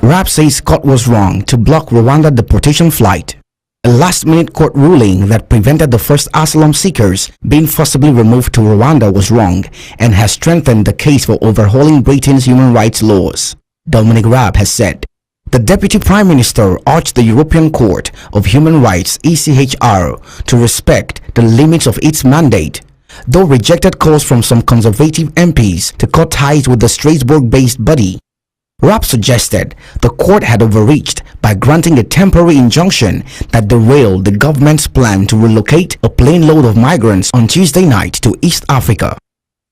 Raab says court was wrong to block Rwanda deportation flight. A last-minute court ruling that prevented the first asylum seekers being forcibly removed to Rwanda was wrong and has strengthened the case for overhauling Britain's human rights laws, Dominic Raab has said. The Deputy Prime Minister urged the European Court of Human Rights (ECHR) to respect the limits of its mandate, though rejected calls from some Conservative MPs to cut ties with the Strasbourg-based body. Raab suggested the court had overreached by granting a temporary injunction that derailed the government's plan to relocate a plane load of migrants on Tuesday night to East Africa.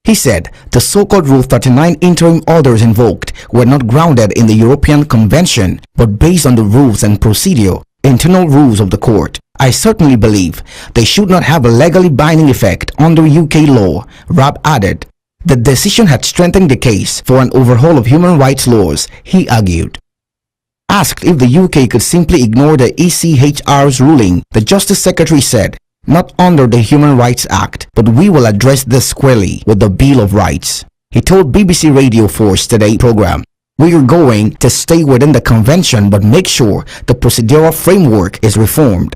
He said the so-called Rule 39 interim orders invoked were not grounded in the European Convention but based on the rules and procedure, internal rules of the court. I certainly believe they should not have a legally binding effect under UK law, Raab added. The decision had strengthened the case for an overhaul of human rights laws, he argued. Asked if the UK could simply ignore the ECHR's ruling, the Justice Secretary said, "Not under the Human Rights Act, but we will address this squarely with the Bill of Rights." He told BBC Radio 4's Today program, "We are going to stay within the convention but make sure the procedural framework is reformed."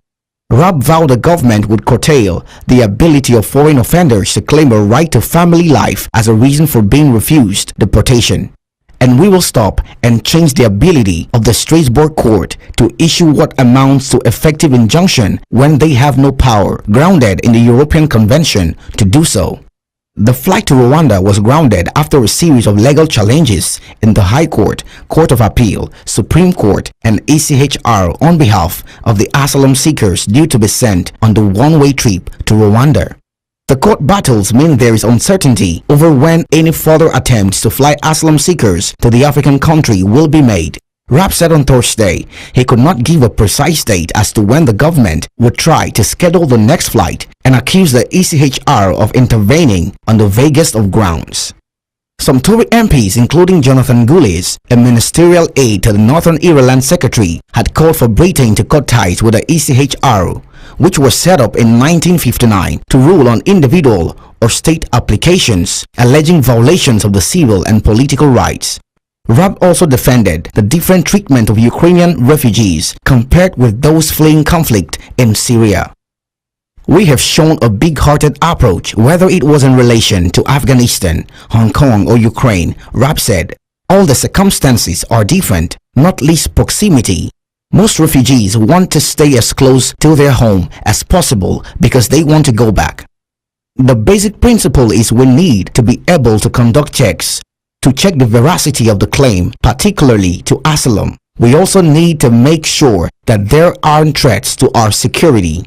Raab vowed the government would curtail the ability of foreign offenders to claim a right to family life as a reason for being refused deportation. And we will stop and change the ability of the Strasbourg court to issue what amounts to effective injunction when they have no power grounded in the European Convention to do so. The flight to Rwanda was grounded after a series of legal challenges in the High Court, Court of Appeal, Supreme Court, and ECHR on behalf of the asylum seekers due to be sent on the one-way trip to Rwanda. The court battles mean there is uncertainty over when any further attempts to fly asylum seekers to the African country will be made. Raab said on Thursday he could not give a precise date as to when the government would try to schedule the next flight and accused the ECHR of intervening on the vaguest of grounds. Some Tory MPs, including Jonathan Gullis, a ministerial aide to the Northern Ireland Secretary, had called for Britain to cut ties with the ECHR, which was set up in 1959 to rule on individual or state applications alleging violations of the civil and political rights. Raab also defended the different treatment of Ukrainian refugees compared with those fleeing conflict in Syria. "We have shown a big-hearted approach, whether it was in relation to Afghanistan, Hong Kong or Ukraine," Raab said. "All the circumstances are different, not least proximity. Most refugees want to stay as close to their home as possible because they want to go back. The basic principle is we need to be able to conduct checks to check the veracity of the claim, particularly to asylum. We also need to make sure that there aren't threats to our security.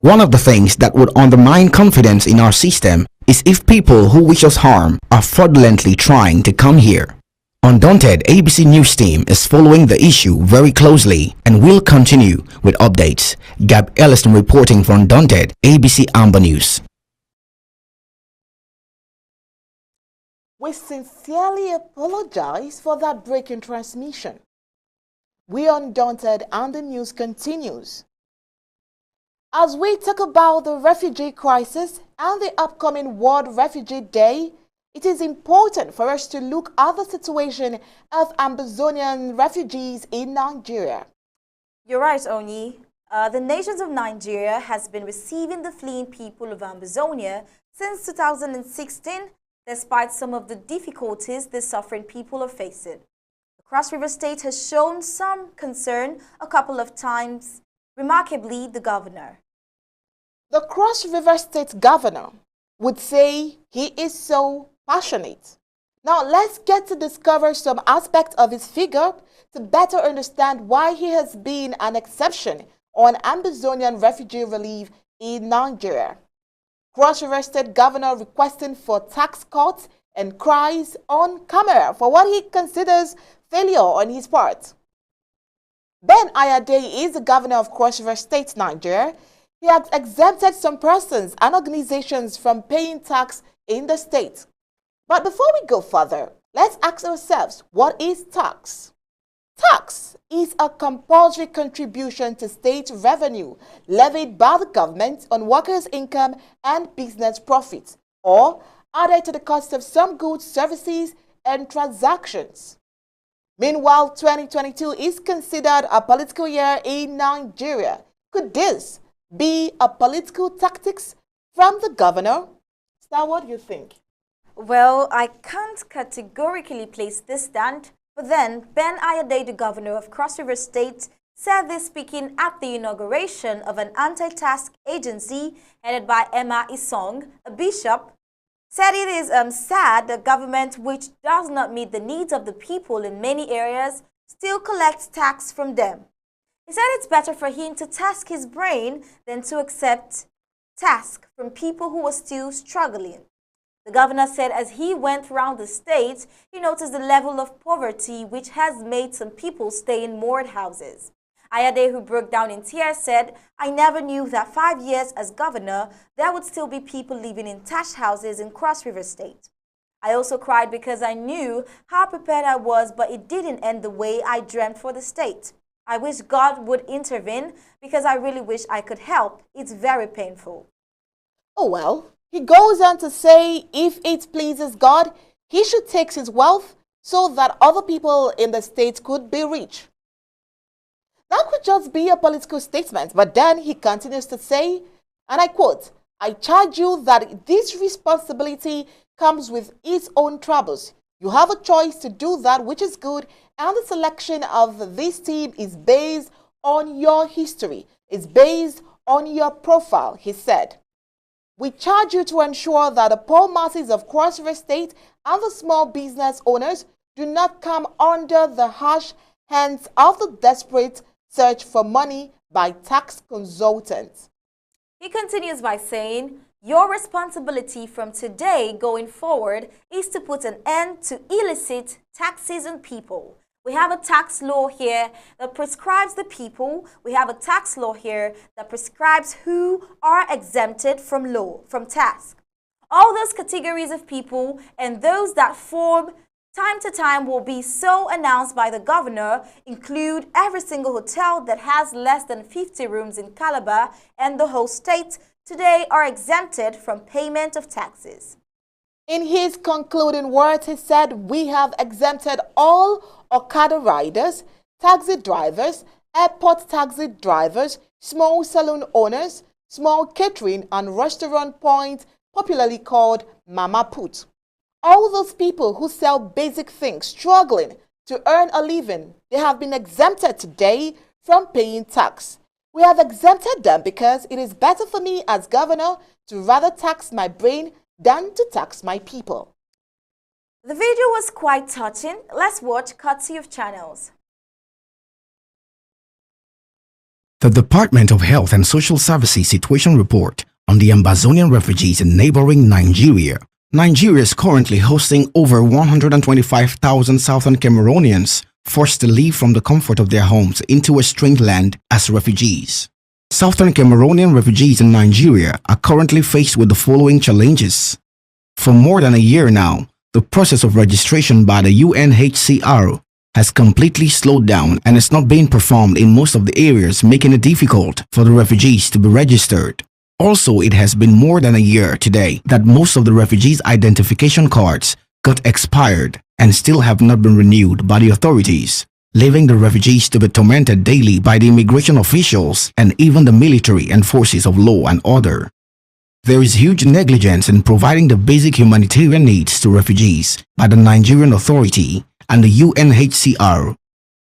One of the things that would undermine confidence in our system is if people who wish us harm are fraudulently trying to come here." Undaunted ABC News team is following the issue very closely and will continue with updates. Gab Ellison reporting for Undaunted ABC Amba News. We sincerely apologize for that break in transmission. We are Undaunted and the news continues. As we talk about the refugee crisis and the upcoming World Refugee Day, it is important for us to look at the situation of Ambazonian refugees in Nigeria. You're right, Onyi. The nations of Nigeria has been receiving the fleeing people of Ambazonia since 2016, despite some of the difficulties the suffering people are facing. The Cross River State has shown some concern a couple of times, remarkably the governor. The Cross River State governor would say he is so passionate. Now let's get to discover some aspects of his figure to better understand why he has been an exception on Ambazonian refugee relief in Nigeria. Cross River State governor requesting for tax cuts and cries on camera for what he considers failure on his part. Ben Ayade is the governor of Cross River State, Nigeria. He has exempted some persons and organizations from paying tax in the state. But before we go further, let's ask ourselves, what is tax? Tax is a compulsory contribution to state revenue levied by the government on workers' income and business profits, or added to the cost of some goods, services, and transactions. Meanwhile, 2022 is considered a political year in Nigeria. Could this be a political tactics from the governor? Star, what do you think? Well, I can't categorically place this stand, but then Ben Ayade, the governor of Cross River State, said this speaking at the inauguration of an anti-tax agency headed by Emma Isong, a bishop, said it is sad the government, which does not meet the needs of the people in many areas, still collects tax from them. He said it's better for him to task his brain than to accept task from people who are still struggling. The governor said as he went around the state, he noticed the level of poverty which has made some people stay in moored houses. Ayade, who broke down in tears, said, "I never knew that 5 years as governor, there would still be people living in thatched houses in Cross River State. I also cried because I knew how prepared I was, but it didn't end the way I dreamt for the state. I wish God would intervene because I really wish I could help. It's very painful." Oh well, he goes on to say if it pleases God, he should take his wealth so that other people in the state could be rich. That could just be a political statement, but then he continues to say, and I quote, "I charge you that this responsibility comes with its own troubles. You have a choice to do that which is good, and the selection of this team is based on your history. It's based on your profile," he said. "We charge you to ensure that the poor masses of Cross River State and the small business owners do not come under the harsh hands of the desperate search for money by tax consultants." He continues by saying, "Your responsibility from today going forward is to put an end to illicit taxes on people. We have a tax law here that prescribes the people. We have a tax law here that prescribes who are exempted from law, from tax. All those categories of people and those that form time to time will be so announced by the governor, include every single hotel that has less than 50 rooms in Calabar and the whole state today are exempted from payment of taxes." In his concluding words, he said, "We have exempted all Okada riders, taxi drivers, airport taxi drivers, small saloon owners, small catering and restaurant points, popularly called Mama Put. All those people who sell basic things, struggling to earn a living, they have been exempted today from paying tax. We have exempted them because it is better for me as governor to rather tax my brain than to tax my people." The video was quite touching. Let's watch courtesy of channels. The Department of Health and Social Services Situation Report on the Ambazonian refugees in neighboring Nigeria. Nigeria is currently hosting over 125,000 Southern Cameroonians forced to leave from the comfort of their homes into a strange land as refugees. Southern Cameroonian refugees in Nigeria are currently faced with the following challenges. For more than a year now, the process of registration by the UNHCR has completely slowed down and is not being performed in most of the areas, making it difficult for the refugees to be registered. Also, it has been more than a year today that most of the refugees' identification cards got expired and still have not been renewed by the authorities, leaving the refugees to be tormented daily by the immigration officials and even the military and forces of law and order. There is huge negligence in providing the basic humanitarian needs to refugees by the Nigerian Authority and the UNHCR.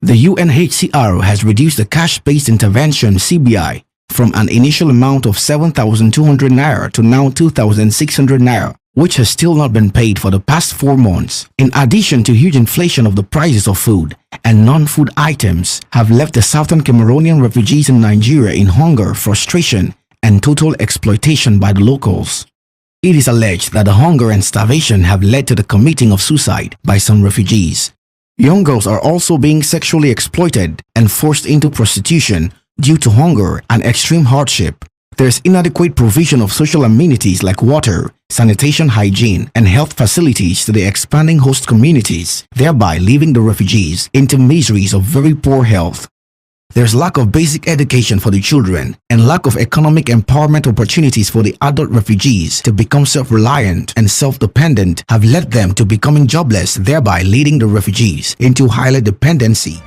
The UNHCR has reduced the cash-based intervention (CBI) from an initial amount of 7,200 naira to now 2,600 naira, which has still not been paid for the past 4 months. In addition to huge inflation of the prices of food and non-food items have left the Southern Cameroonian refugees in Nigeria in hunger, frustration, and total exploitation by the locals. It is alleged that the hunger and starvation have led to the committing of suicide by some refugees. Young girls are also being sexually exploited and forced into prostitution due to hunger and extreme hardship. There is inadequate provision of social amenities like water, sanitation, hygiene, and health facilities to the expanding host communities, thereby leaving the refugees into miseries of very poor health. There's lack of basic education for the children and lack of economic empowerment opportunities for the adult refugees to become self-reliant and self-dependent have led them to becoming jobless, thereby leading the refugees into higher dependency.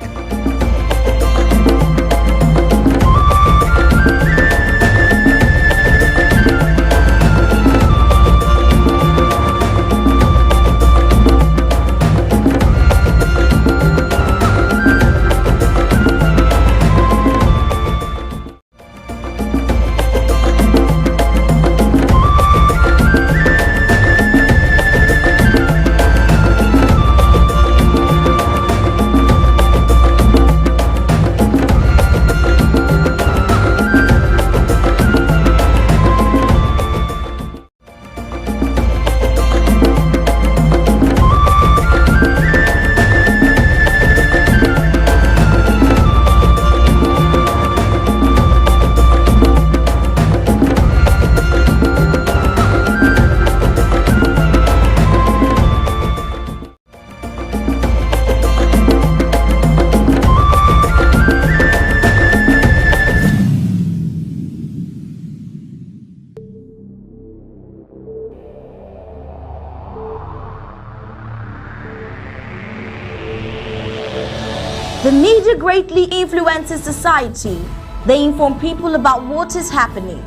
The media greatly influences society. They inform people about what is happening.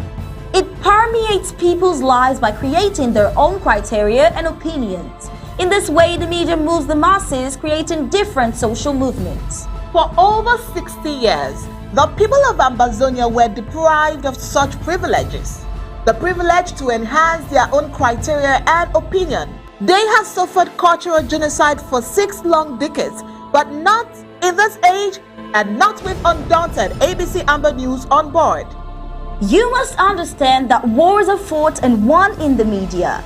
It permeates people's lives by creating their own criteria and opinions. In this way, the media moves the masses, creating different social movements. For over 60 years, the people of Ambazonia were deprived of such privileges. The privilege to enhance their own criteria and opinion. They have suffered cultural genocide for 6 long decades, but not in this age and not with Undaunted ABC Amba News on board. You must understand that wars are fought and won in the media.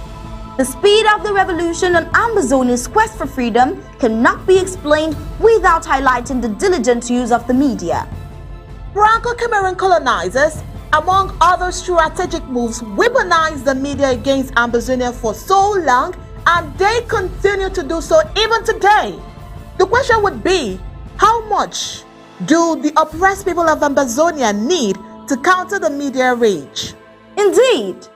The speed of the revolution on Ambazonia's quest for freedom cannot be explained without highlighting the diligent use of the media. Franco-Cameroon colonizers, among other strategic moves, weaponized the media against Ambazonia for so long, and they continue to do so even today. The question would be, how much do the oppressed people of Ambazonia need to counter the media rage? Indeed,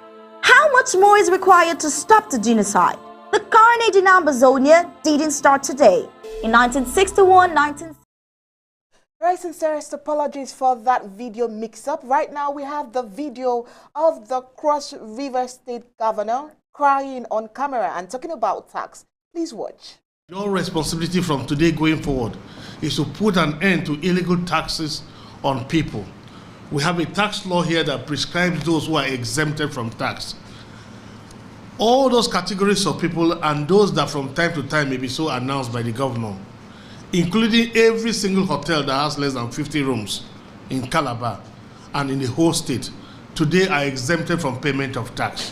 how much more is required to stop the genocide? The carnage in Ambazonia didn't start today. In 1961, Very sincerest apologies for that video mix-up. Right now we have the video of the Cross River State Governor crying on camera and talking about tax. Please watch. Your responsibility from today going forward is to put an end to illegal taxes on people. We have a tax law here that prescribes those who are exempted from tax. All those categories of people and those that from time to time may be so announced by the governor, including every single hotel that has less than 50 rooms in Calabar and in the whole state, today are exempted from payment of tax.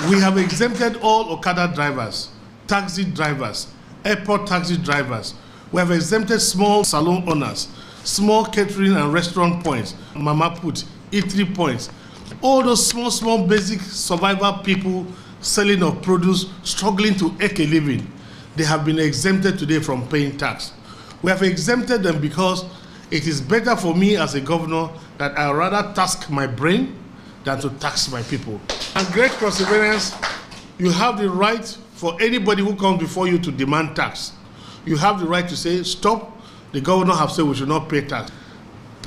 We have exempted all Okada drivers, taxi drivers, airport taxi drivers. We have exempted small salon owners, small catering and restaurant points, mama put, eatery points. All those small basic survival people selling of produce, struggling to make a living, they have been exempted today from paying tax. We have exempted them because it is better for me as a governor that I rather task my brain than to tax my people. And great perseverance, you have the right for anybody who comes before you to demand tax. You have the right to say, stop, the governor have said we should not pay tax.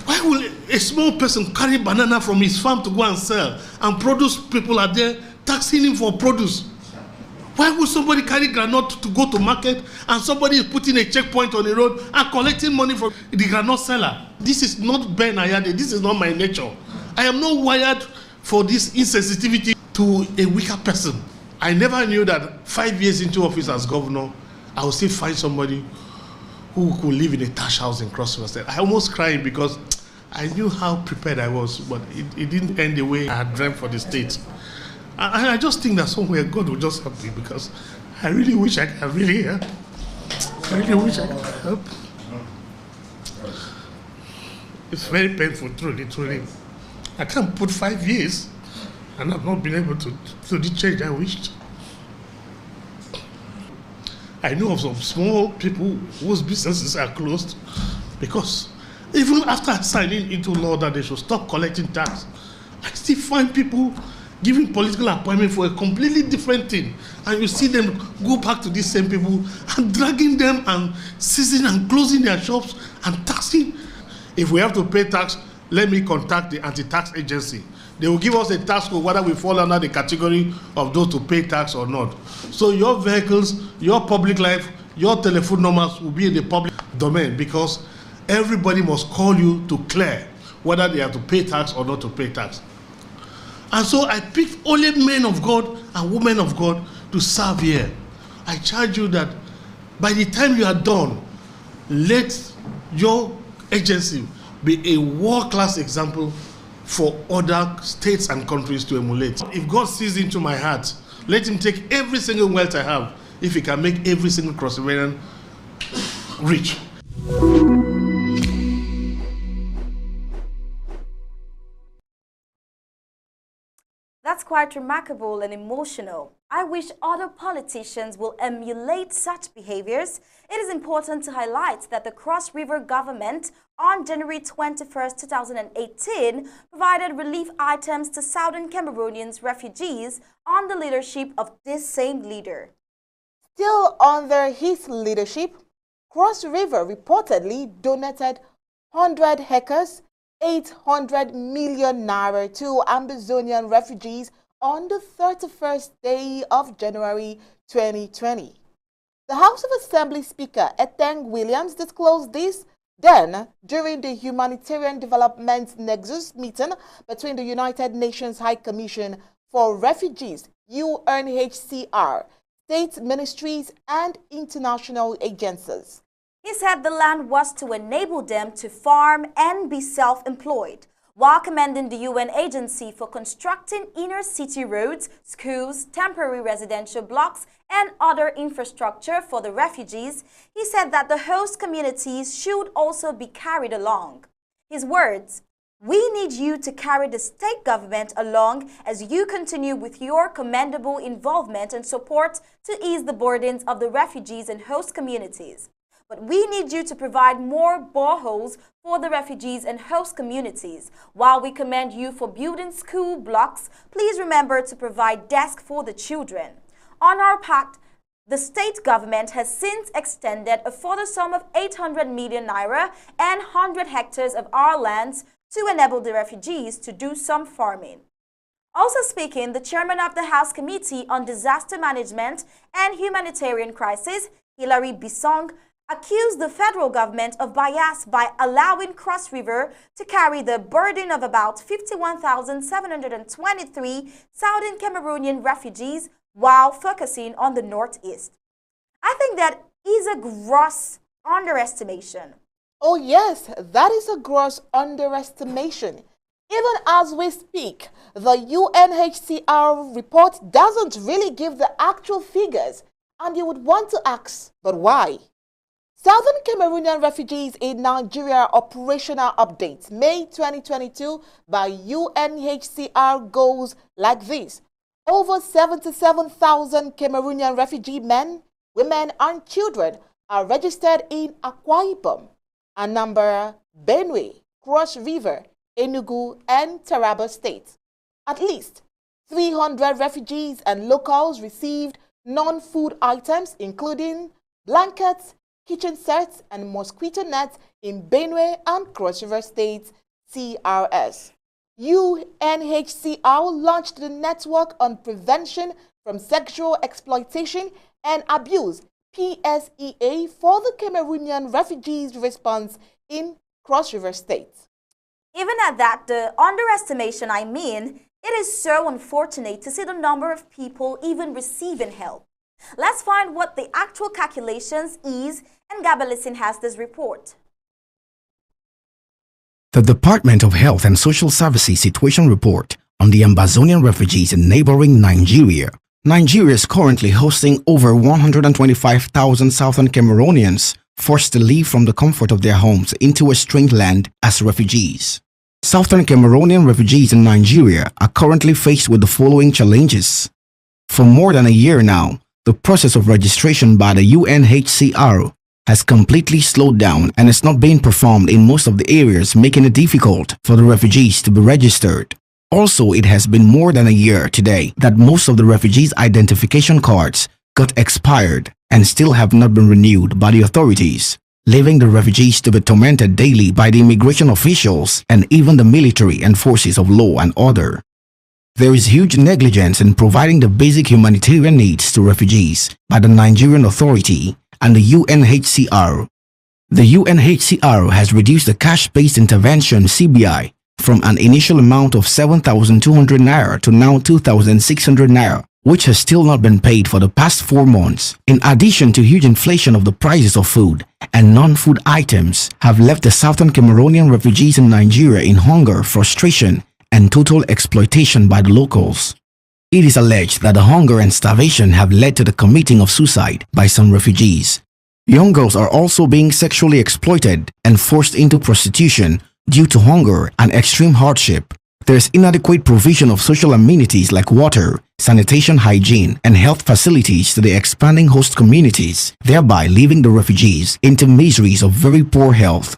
Why will a small person carry banana from his farm to go and sell, and produce people are there taxing him for produce? Why would somebody carry granite to go to market and somebody is putting a checkpoint on the road and collecting money from the granite seller? This is not Ben Ayade, this is not my nature. I am not wired for this insensitivity to a weaker person. I never knew that 5 years into office as governor, I would still find somebody who could live in a thatch house in Cross River State. I almost cried because I knew how prepared I was, but it didn't end the way I had dreamt for the state. And I just think that somewhere God will just help me, because I really wish I could really help. I really wish I could help. It's very painful, truly. I can't put 5 years and I've not been able to do the change I wished. I know of some small people whose businesses are closed because Even after signing into law that they should stop collecting tax, I still find people giving political appointment for a completely different thing. And you see them go back to these same people and dragging them and seizing and closing their shops and taxing. If we have to pay tax, let me contact the anti-tax agency. They will give us a tax code whether we fall under the category of those to pay tax or not. So your vehicles, your public life, your telephone numbers will be in the public domain, because everybody must call you to clear whether they have to pay tax or not to pay tax. And so I picked only men of God and women of God to serve here. I charge you that by the time you are done, let your agency be a world-class example for other states and countries to emulate. If God sees into my heart, let him take every single wealth I have, if he can make every single Cross Riverian rich. That's quite remarkable and emotional. I wish other politicians will emulate such behaviors. It is important to highlight that the Cross River government on January 21st, 2018 provided relief items to Southern Cameroonians refugees under the leadership of this same leader. Still under his leadership, Cross River reportedly donated 100 hectares, 800 million naira to Ambazonian refugees on the 31st day of January 2020. The House of Assembly Speaker Eteng Williams disclosed this then during the Humanitarian Development Nexus meeting between the United Nations High Commission for Refugees, UNHCR, state ministries, and international agencies. He said the land was to enable them to farm and be self-employed, while commending the UN agency for constructing inner city roads, schools, temporary residential blocks, and other infrastructure for the refugees. He said that the host communities should also be carried along. His words, "We need you to carry the state government along as you continue with your commendable involvement and support to ease the burdens of the refugees and host communities. But we need you to provide more boreholes for the refugees and host communities. While we commend you for building school blocks, please remember to provide desks for the children." On our part, the state government has since extended a further sum of 800 million naira and 100 hectares of our lands to enable the refugees to do some farming. Also speaking, the chairman of the House Committee on Disaster Management and Humanitarian Crisis, Hilary Bisong, accused the federal government of bias by allowing Cross River to carry the burden of about 51,723 Southern Cameroonian refugees while focusing on the Northeast. I think that is a gross underestimation. Oh yes, that is a gross underestimation. Even as we speak, the UNHCR report doesn't really give the actual figures, and you would want to ask, but why? Southern Cameroonian refugees in Nigeria operational update, May 2022 by UNHCR goes like this. Over 77,000 Cameroonian refugee men, women and children are registered in Akwa Ibom, Anambra, Benue, Cross River, Enugu and Taraba states. At least 300 refugees and locals received non-food items including blankets, kitchen sets and mosquito nets in Benue and Cross River States CRS. UNHCR launched the Network on Prevention from Sexual Exploitation and Abuse PSEA for the Cameroonian refugees response in Cross River States. Even at that, the underestimation, it is so unfortunate to see the number of people even receiving help. Let's find what the actual calculations is, and Gabalisin has this report. The Department of Health and Social Services Situation Report on the Ambazonian refugees in neighboring Nigeria. Nigeria is currently hosting over 125,000 Southern Cameroonians forced to leave from the comfort of their homes into a strange land as refugees. Southern Cameroonian refugees in Nigeria are currently faced with the following challenges. For more than a year now, the process of registration by the UNHCR has completely slowed down and is not being performed in most of the areas, making it difficult for the refugees to be registered. Also, it has been more than a year today that most of the refugees' identification cards got expired and still have not been renewed by the authorities, leaving the refugees to be tormented daily by the immigration officials and even the military and forces of law and order. There is huge negligence in providing the basic humanitarian needs to refugees by the Nigerian Authority and the UNHCR. The UNHCR has reduced the cash-based intervention (CBI) from an initial amount of 7,200 naira to now 2,600 naira, which has still not been paid for the past 4 months. In addition to huge inflation of the prices of food and non-food items have left the Southern Cameroonian refugees in Nigeria in hunger, frustration, and total exploitation by the locals. It is alleged that the hunger and starvation have led to the committing of suicide by some refugees. Young girls are also being sexually exploited and forced into prostitution due to hunger and extreme hardship. There is inadequate provision of social amenities like water, sanitation, hygiene, and health facilities to the expanding host communities, thereby leaving the refugees into miseries of very poor health.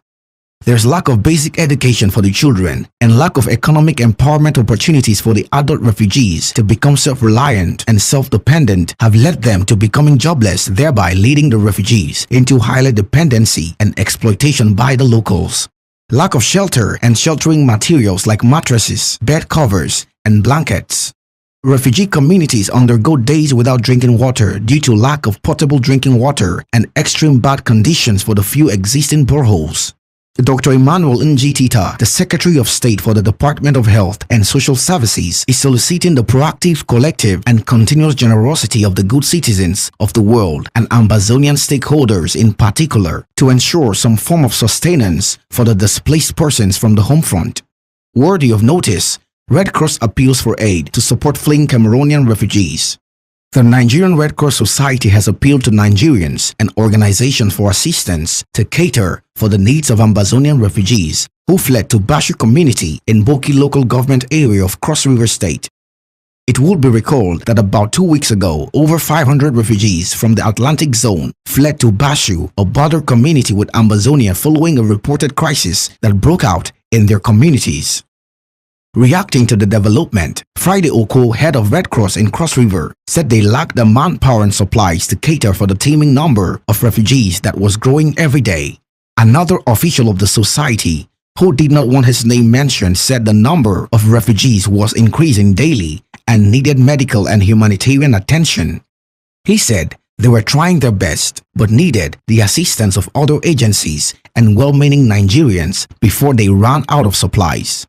There's lack of basic education for the children and lack of economic empowerment opportunities for the adult refugees to become self-reliant and self-dependent have led them to becoming jobless, thereby leading the refugees into higher dependency and exploitation by the locals. Lack of shelter and sheltering materials like mattresses, bed covers, and blankets. Refugee communities undergo days without drinking water due to lack of potable drinking water and extreme bad conditions for the few existing boreholes. Dr. Emmanuel Njitita, the Secretary of State for the Department of Health and Social Services, is soliciting the proactive, collective, and continuous generosity of the good citizens of the world and Ambazonian stakeholders in particular to ensure some form of sustenance for the displaced persons from the home front. Worthy of notice, Red Cross appeals for aid to support fleeing Cameroonian refugees. The Nigerian Red Cross Society has appealed to Nigerians and organizations for assistance to cater for the needs of Ambazonian refugees who fled to Bashu community in Boki local government area of Cross River State. It would be recalled that about 2 weeks ago, over 500 refugees from the Atlantic Zone fled to Bashu, a border community with Ambazonia, following a reported crisis that broke out in their communities. Reacting to the development, Friday Oko, head of Red Cross in Cross River, said they lacked the manpower and supplies to cater for the teeming number of refugees that was growing every day. Another official of the society, who did not want his name mentioned, said the number of refugees was increasing daily and needed medical and humanitarian attention. He said they were trying their best but needed the assistance of other agencies and well-meaning Nigerians before they ran out of supplies.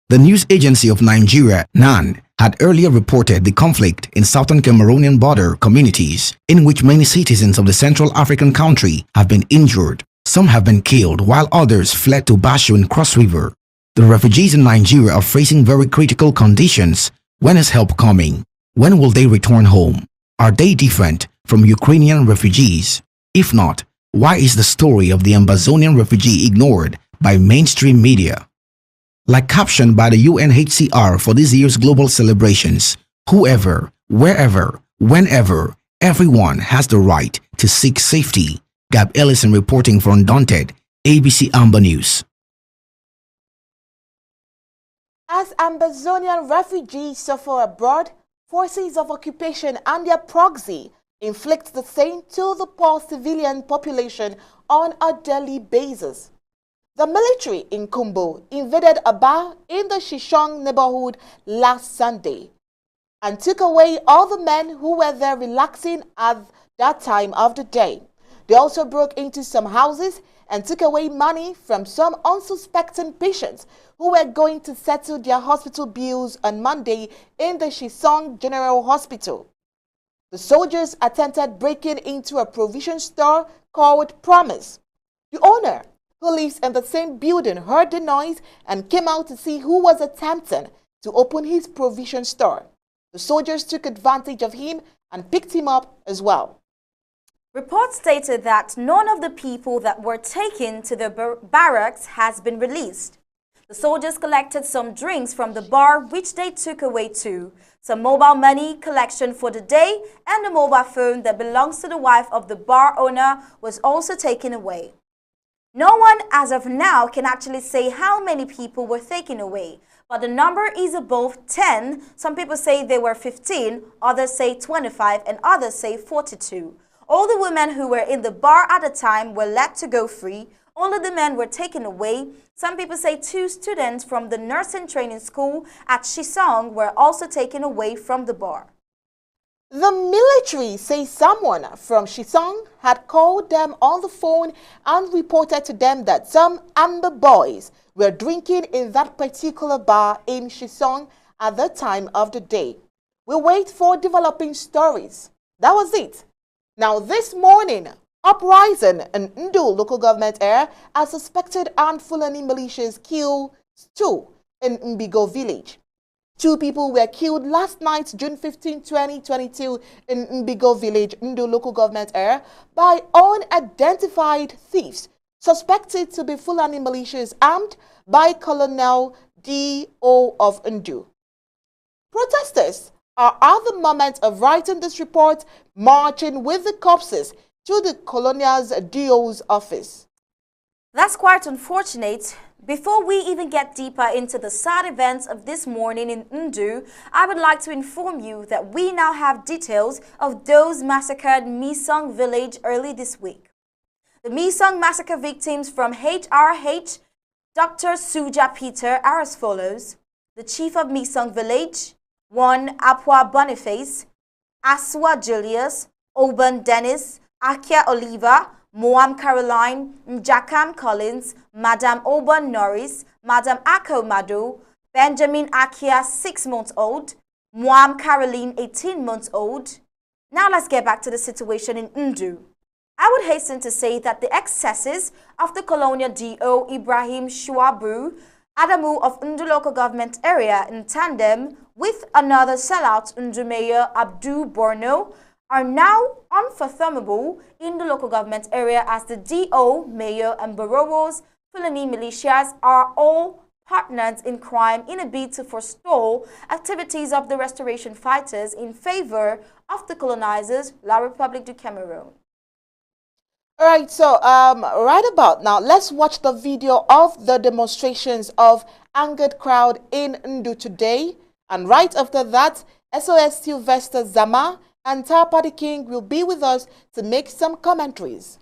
The news agency of Nigeria, NAN, had earlier reported the conflict in southern Cameroonian border communities, in which many citizens of the Central African country have been injured. Some have been killed, while others fled to Bashu in Cross River. The refugees in Nigeria are facing very critical conditions. When is help coming? When will they return home? Are they different from Ukrainian refugees? If not, why is the story of the Ambazonian refugee ignored by mainstream media? Like captioned by the UNHCR for this year's global celebrations, whoever, wherever, whenever, everyone has the right to seek safety. Gab Ellison reporting for Undaunted, ABC Amba News. As Ambazonian refugees suffer abroad, forces of occupation and their proxy inflict the same to the poor civilian population on a daily basis. The military in Kumbo invaded Amba in the Shishon neighborhood last Sunday and took away all the men who were there relaxing at that time of the day. They also broke into some houses and took away money from some unsuspecting patients who were going to settle their hospital bills on Monday in the Shishon General Hospital. The soldiers attempted breaking into a provision store called Promise. The owner, who lives in the same building, heard the noise and came out to see who was attempting to open his provision store. The soldiers took advantage of him and picked him up as well. Reports stated that none of the people that were taken to the barracks has been released. The soldiers collected some drinks from the bar which they took away too. some mobile money collection for the day, and the mobile phone that belongs to the wife of the bar owner was also taken away. No one as of now can actually say how many people were taken away, but the number is above 10. Some people say they were 15, others say 25, and others say 42. All the women who were in the bar at the time were let to go free. All of the men were taken away. Some people say 2 students from the nursing training school at Shishon were also taken away from the bar. The military say someone from Shishon had called them on the phone and reported to them that some Amba boys were drinking in that particular bar in Shishon at the time of the day. We wait for developing stories. That was it. Now this morning, uprising in Ndo local government area as suspected armed Fulani militias killed 2 in Mbigo village. 2 people were killed last night, June 15, 2022 in Mbigo village, Ndo local government area by unidentified thieves suspected to be Fulani militias armed by Colonel D.O. of Ndo. Protesters are at the moment of writing this report marching with the corpses to the colonial's DO's office. That's quite unfortunate. Before we even get deeper into the sad events of this morning in Ndu, I would like to inform you that we now have details of those massacred Misong village early this week. The Misong massacre victims from HRH, Dr. Suja Peter, are as follows. The chief of Misong village, 1 Apwa Boniface, Aswa Julius, Oban Dennis, Akia Oliva, Moam Caroline, Njakam Collins, Madam Oban Norris, Madam Ako Madu, Benjamin Akia 6 months old, Moam Caroline 18 months old. Now let's get back to the situation in Ndu. I would hasten to say that the excesses of the colonial DO Ibrahim Shuabu Adamu of Ndu local government area in tandem with another sellout Ndu Mayor Abdu Borno are now unfathomable in the local government area as the DO, Mayor and Borobo's Fulani militias are all partners in crime in a bid to forestall activities of the restoration fighters in favor of the colonizers, La Republique du Cameroon. All right, so right about now, let's watch the video of the demonstrations of angered crowd in Ndu today. And right after that, SOS Sylvester Zama and Tapadi King will be with us to make some commentaries.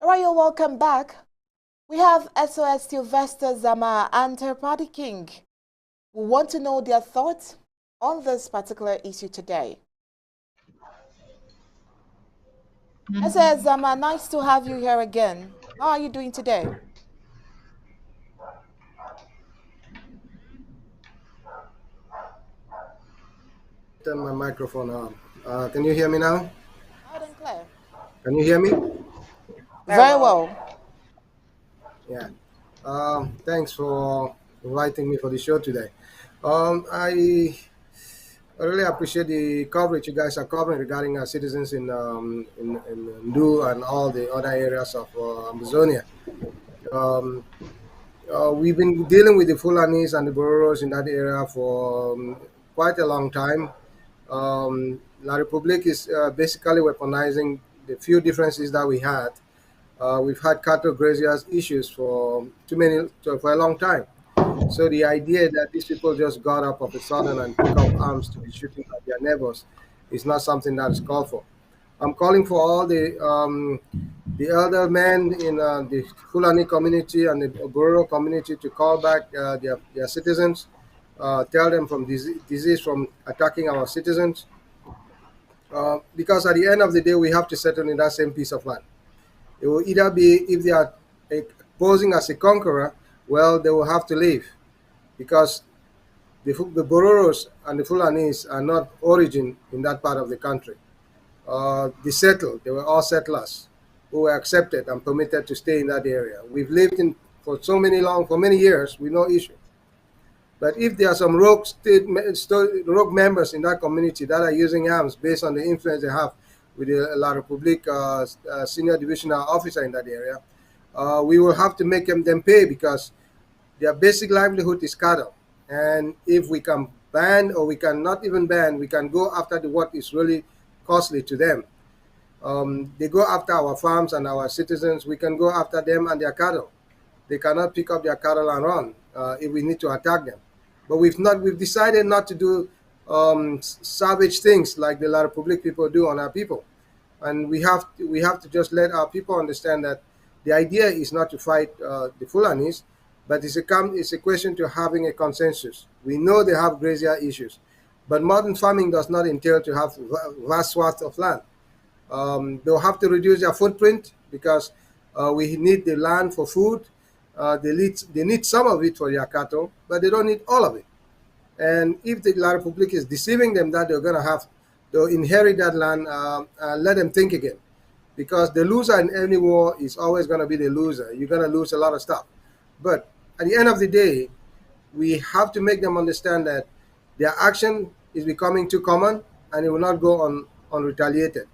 right, you're welcome back. We have SOS Sylvester Zama and her party king. We want to know their thoughts on this particular issue today. SOS Zama, nice to have you here again. How are you doing today? Turn my microphone on. Can you hear me now? Loud and clear. Can you hear me? Very well. Yeah. Thanks for inviting me for the show today. I really appreciate the coverage you guys are covering regarding our citizens in Ndu and all the other areas of Amazonia. Um, we've been dealing with the Fulanis and the Boros in that area for quite a long time. La Republic is basically weaponizing the few differences that we had. We've had cattle graziers issues for a long time. So the idea that these people just got up of a sudden and pick up arms to be shooting at their neighbors is not something that is called for. I'm calling for all the elder men in the Fulani community and the Boro community to call back their citizens, tell them from disease from attacking our citizens, because at the end of the day we have to settle in that same piece of land. It will either be, if they are posing as a conqueror, well, they will have to leave because the Bororos and the Fulanis are not origin in that part of the country. They settled, they were all settlers who were accepted and permitted to stay in that area. We've lived in for many years with no issue. But if there are some rogue members in that community that are using arms based on the influence they have with the La Republic senior divisional officer in that area, we will have to make them pay because their basic livelihood is cattle. And if we can ban, or we can not even ban, we can go after what is really costly to them. They go after our farms and our citizens. We can go after them and their cattle. They cannot pick up their cattle and run if we need to attack them. But we've decided not to do savage things like the La Republic people do on our people. And we have to just let our people understand that the idea is not to fight the Fulanis, but it's a question to having a consensus. We know they have grazier issues, but modern farming does not entail to have vast swaths of land. They'll have to reduce their footprint because we need the land for food. They need some of it for their cattle, but they don't need all of it. And if the La Republic is deceiving them that they'll inherit that land, let them think again. Because the loser in any war is always going to be the loser. You're going to lose a lot of stuff. But at the end of the day, we have to make them understand that their action is becoming too common and it will not go unretaliated.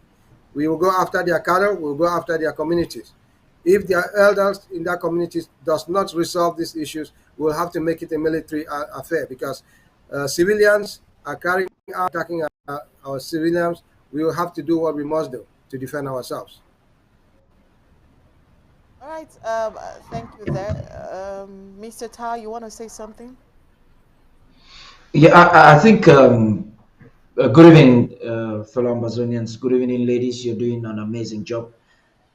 We will go after their cattle, we'll go after their communities. If their elders in their communities does not resolve these issues, we'll have to make it a military affair because civilians are carrying out attacking our civilians. We will have to do what we must do to defend ourselves. All right. Thank you there. Mr. Ta, you want to say something? Yeah, I think good evening, fellow Amazonians. Good evening, ladies. You're doing an amazing job.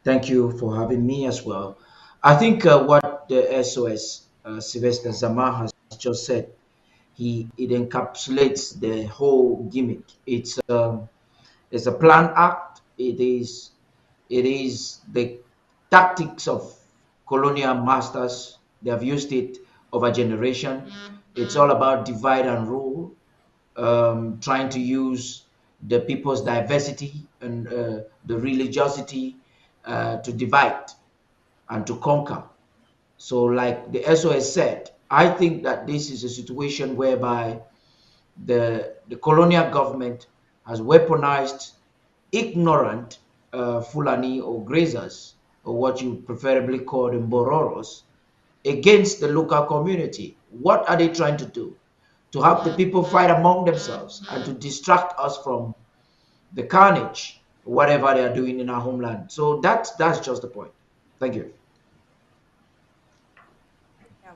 Thank you for having me as well. I think what the SOS Sylvester Zama has just said, it encapsulates the whole gimmick. It's a planned act. It is the tactics of colonial masters. They have used it over generation. It's all about divide and rule, trying to use the people's diversity and the religiosity to divide and to conquer. So, like the SOS said, I think that this is a situation whereby the colonial government has weaponized ignorant Fulani or grazers, or what you preferably call them Bororos, against the local community. What are they trying to do? To have the people fight among themselves and to distract us from the carnage, whatever they are doing in our homeland. So that's just the point. Thank you. Yeah.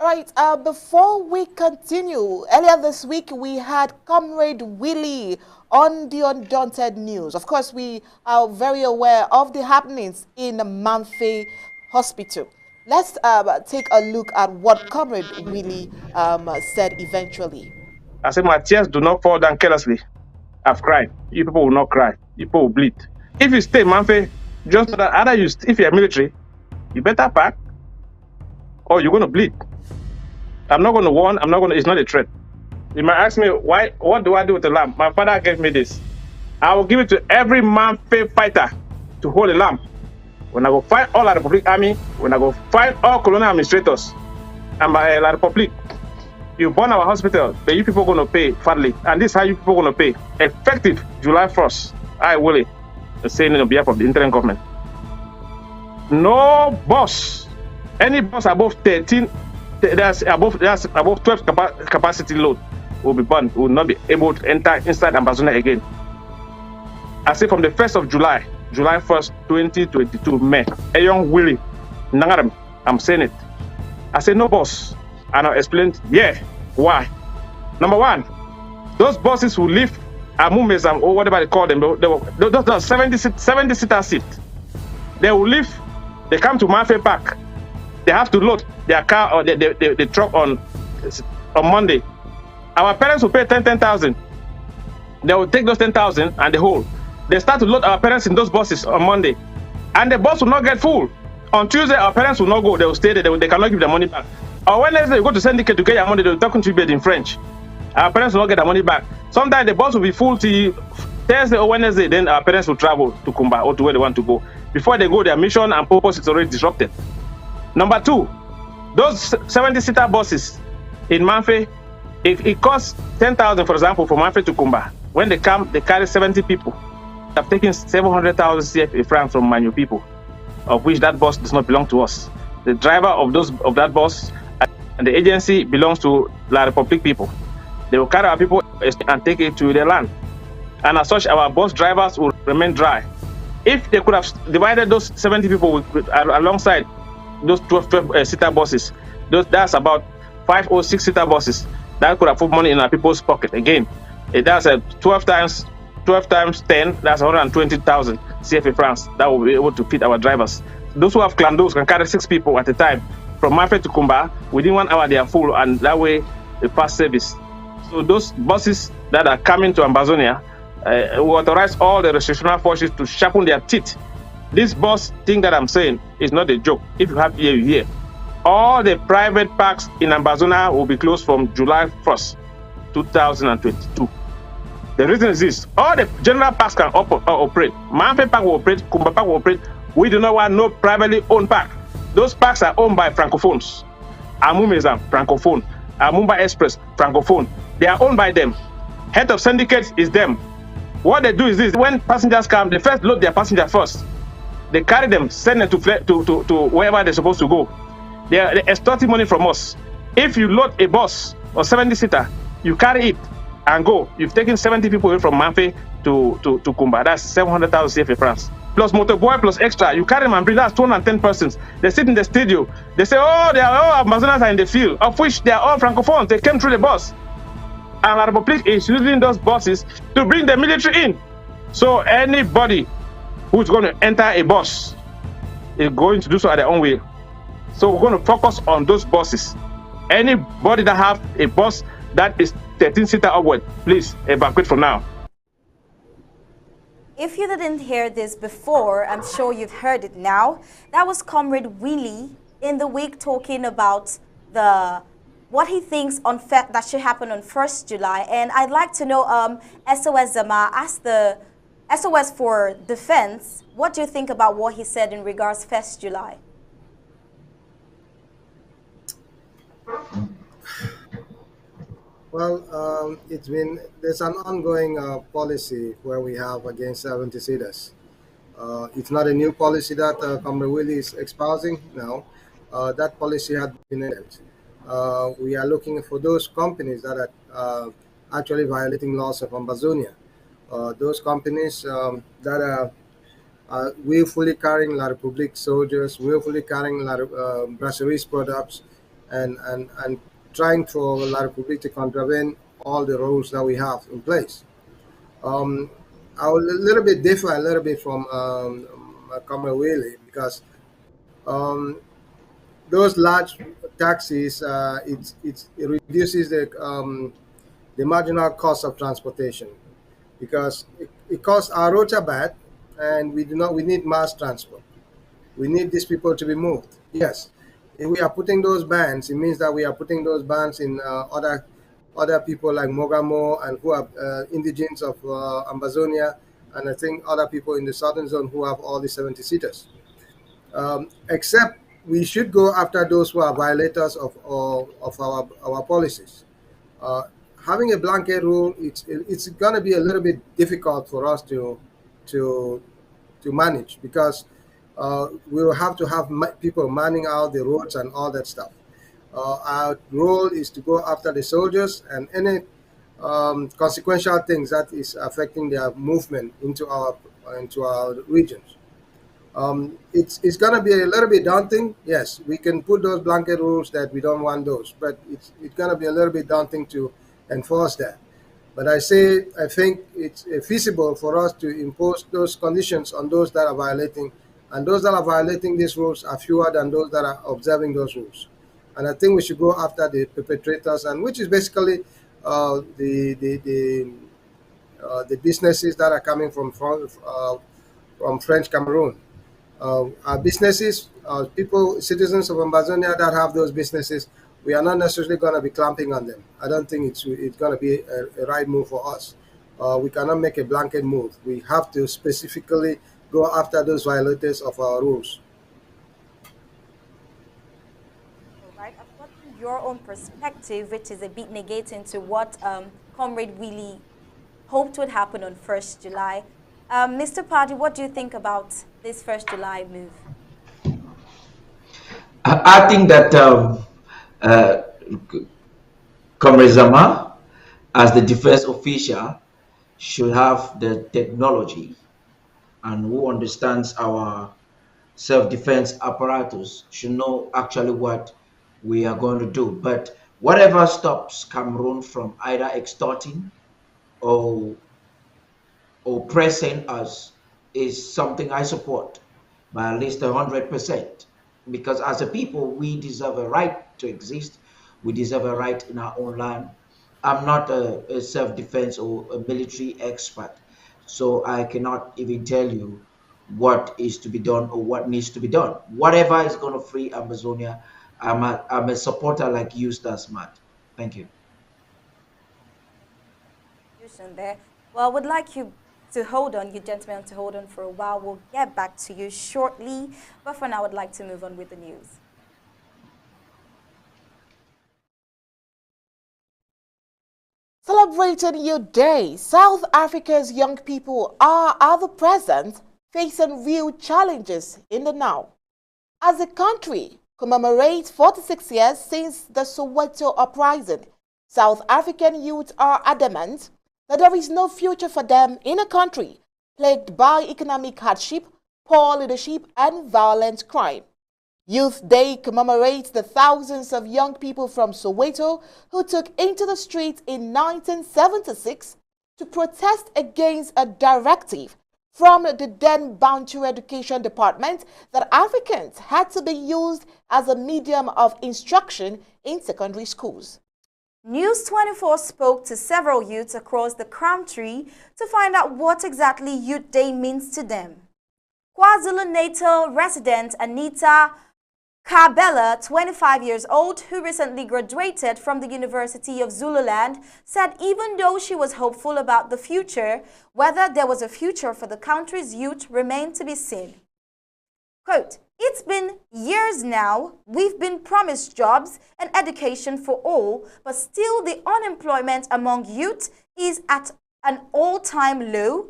All right, before we continue, earlier this week we had Comrade Willie on the Undaunted News. Of course, we are very aware of the happenings in the Manfe Hospital. Let's take a look at what Comrade Willie said eventually. I said, my tears do not fall down carelessly. I've cried. You people will not cry. You people will bleed. If you stay, Manfe, just know that either if you're military, you better pack or you're going to bleed. I'm not going to warn. It's not a threat. You might ask me, why? What do I do with the lamb? My father gave me this. I will give it to every Manfe fighter to hold a lamb. When I go fight all the Republic Army, when I go fight all colonial administrators, and by La Republic, you burn our hospital, but you people are going to pay fairly. And this is how you people are going to pay. Effective July 1st, I will saying on behalf of the interim government. No bus, any bus above 13, that's above 12 capacity load will be burned, will not be able to enter inside Ambazonia again. I say from the 1st of July 1st, 2022, May, a young Willie Nangaram, I'm saying it. I say no bus. And I explained, why? Number one, those buses will leave Amumezam or whatever they call them, those 70-seater seat. They will leave, they come to Manfe Park. They have to load their car or the truck on Monday. Our parents will pay 10,000. They will take those 10,000 and the whole. They start to load our parents in those buses on Monday. And the bus will not get full. On Tuesday, our parents will not go. They will stay there. They cannot give their money back. Or Wednesday, you go to syndicate to get your money, they will talk to you in French. Our parents will not get their money back. Sometimes the bus will be full till Thursday or Wednesday, then our parents will travel to Kumba or to where they want to go. Before they go, their mission and purpose is already disrupted. Number two, those 70-seater buses in Manfe, if it costs 10,000, for example, from Manfe to Kumba, when they come, they carry 70 people. They have taken 700,000 CFA francs from Manu people, of which that bus does not belong to us. The driver of that bus and the agency belongs to La Republic people. They will carry our people and take it to their land. And as such, our bus drivers will remain dry. If they could have divided those 70 people alongside those 12-seater buses, that's about 5 or 6-seater buses, that could have put money in our people's pocket. Again, that's 12 times 10, that's 120,000 CFA francs. That will be able to feed our drivers. Those who have clandos can carry 6 people at a time. From Manfe to Kumba, within 1 hour they are full, and that way they pass service. So those buses that are coming to Ambazonia, we authorize all the restrictional forces to sharpen their teeth. This bus thing that I'm saying is not a joke. If you have ear, you hear. All the private parks in Ambazonia will be closed from July 1st, 2022. The reason is this: all the general parks can operate. Manfe Park will operate, Kumba Park will operate. We do not want no privately owned park. Those parks are owned by Francophones. Amumezam, Francophone. Amumba Express, Francophone. They are owned by them. Head of syndicates is them. What they do is this: when passengers come, they first load their passenger first. They carry them, send them to wherever they're supposed to go. They're extorting money from us. If you load a bus or 70-seater, you carry it and go. You've taken 70 people away from Manfe to Kumba. That's 700,000 CFA francs. Plus motorboy, plus extra. You carry them and bring, that's 210 persons. They sit in the studio. They say, oh, they are all Amazonians are in the field, of which they are all Francophones. They came through the bus. And La Republic is using those buses to bring the military in. So anybody who's going to enter a bus is going to do so at their own way. So we're going to focus on those buses. Anybody that have a bus that is 13-seater upward, please evacuate from now. If you didn't hear this before, I'm sure you've heard it now. That was Comrade Willie in the week talking about what he thinks that should happen on 1st July. And I'd like to know, SOS Zama, as the SOS for Defense, what do you think about what he said in regards 1st July? Well, there's an ongoing policy where we have against 70-seaters. It's not a new policy that Comrade Willie is espousing now. That policy had been ended. We are looking for those companies that are actually violating laws of Ambazonia. Those companies that are willfully carrying La Republic soldiers, willfully carrying brasseries products, and trying for La Republic to contravene all the rules that we have in place. Um, I will a little bit differ a little bit from Comrade Willie because um, those large taxis it reduces the marginal cost of transportation because it costs our roads are bad and we need mass transport. We need these people to be moved. Yes, if we are putting those bans, it means that we are putting those bans in other people like Mogamo and who are indigenes of Ambazonia, and I think other people in the southern zone who have all the 70 seaters. Except we should go after those who are violators of our policies. Uh, Having a blanket rule, it's going to be a little bit difficult for us to to manage because we will have to have people manning out the roads and all that stuff. Our role is to go after the soldiers and any consequential things that is affecting their movement into our regions. It's going to be a little bit daunting. Yes, we can put those blanket rules that we don't want those, but it's going to be a little bit daunting to enforce that. But I think it's feasible for us to impose those conditions on those that are violating, and those that are violating these rules are fewer than those that are observing those rules. And I think we should go after the perpetrators, and which is basically the businesses that are coming from French Cameroon. Our businesses, people, citizens of Ambazonia that have those businesses, we are not necessarily going to be clamping on them. I don't think it's going to be a right move for us. We cannot make a blanket move. We have to specifically go after those violators of our rules. All right, I've gotten your own perspective, which is a bit negating to what Comrade Willie hoped would happen on 1st July. Mr. Party, what do you think about this 1st July move? I think that uh, Comrade Zama, as the defense official, should have the technology and who understands our self-defense apparatus should know actually what we are going to do. But whatever stops Cameroon from either extorting or oppressing us is something I support by at least 100%. Because as a people, we deserve a right to exist. We deserve a right in our own land. I'm not a self-defense or a military expert, so I cannot even tell you what is to be done or what needs to be done. Whatever is going to free Amazonia, I'm a supporter like you, Star Smart. Thank you. Shishon there. Well, I would like you to hold on, you gentlemen, to hold on for a while. We'll get back to you shortly. But for now, I would like to move on with the news. Celebrating Youth Day, South Africa's young people are at the present facing real challenges in the now. As the country commemorates 46 years since the Soweto uprising, South African youth are adamant that there is no future for them in a country plagued by economic hardship, poor leadership, and violent crime. Youth Day commemorates the thousands of young people from Soweto who took into the streets in 1976 to protest against a directive from the then Bantu Education Department that Africans had to be used as a medium of instruction in secondary schools. News 24 spoke to several youths across the country to find out what exactly Youth Day means to them. KwaZulu-Natal resident Anita Kabela, 25 years old, who recently graduated from the University of Zululand, said even though she was hopeful about the future, whether there was a future for the country's youth remained to be seen. Quote, "It's been years now, we've been promised jobs and education for all, but still the unemployment among youth is at an all-time low,"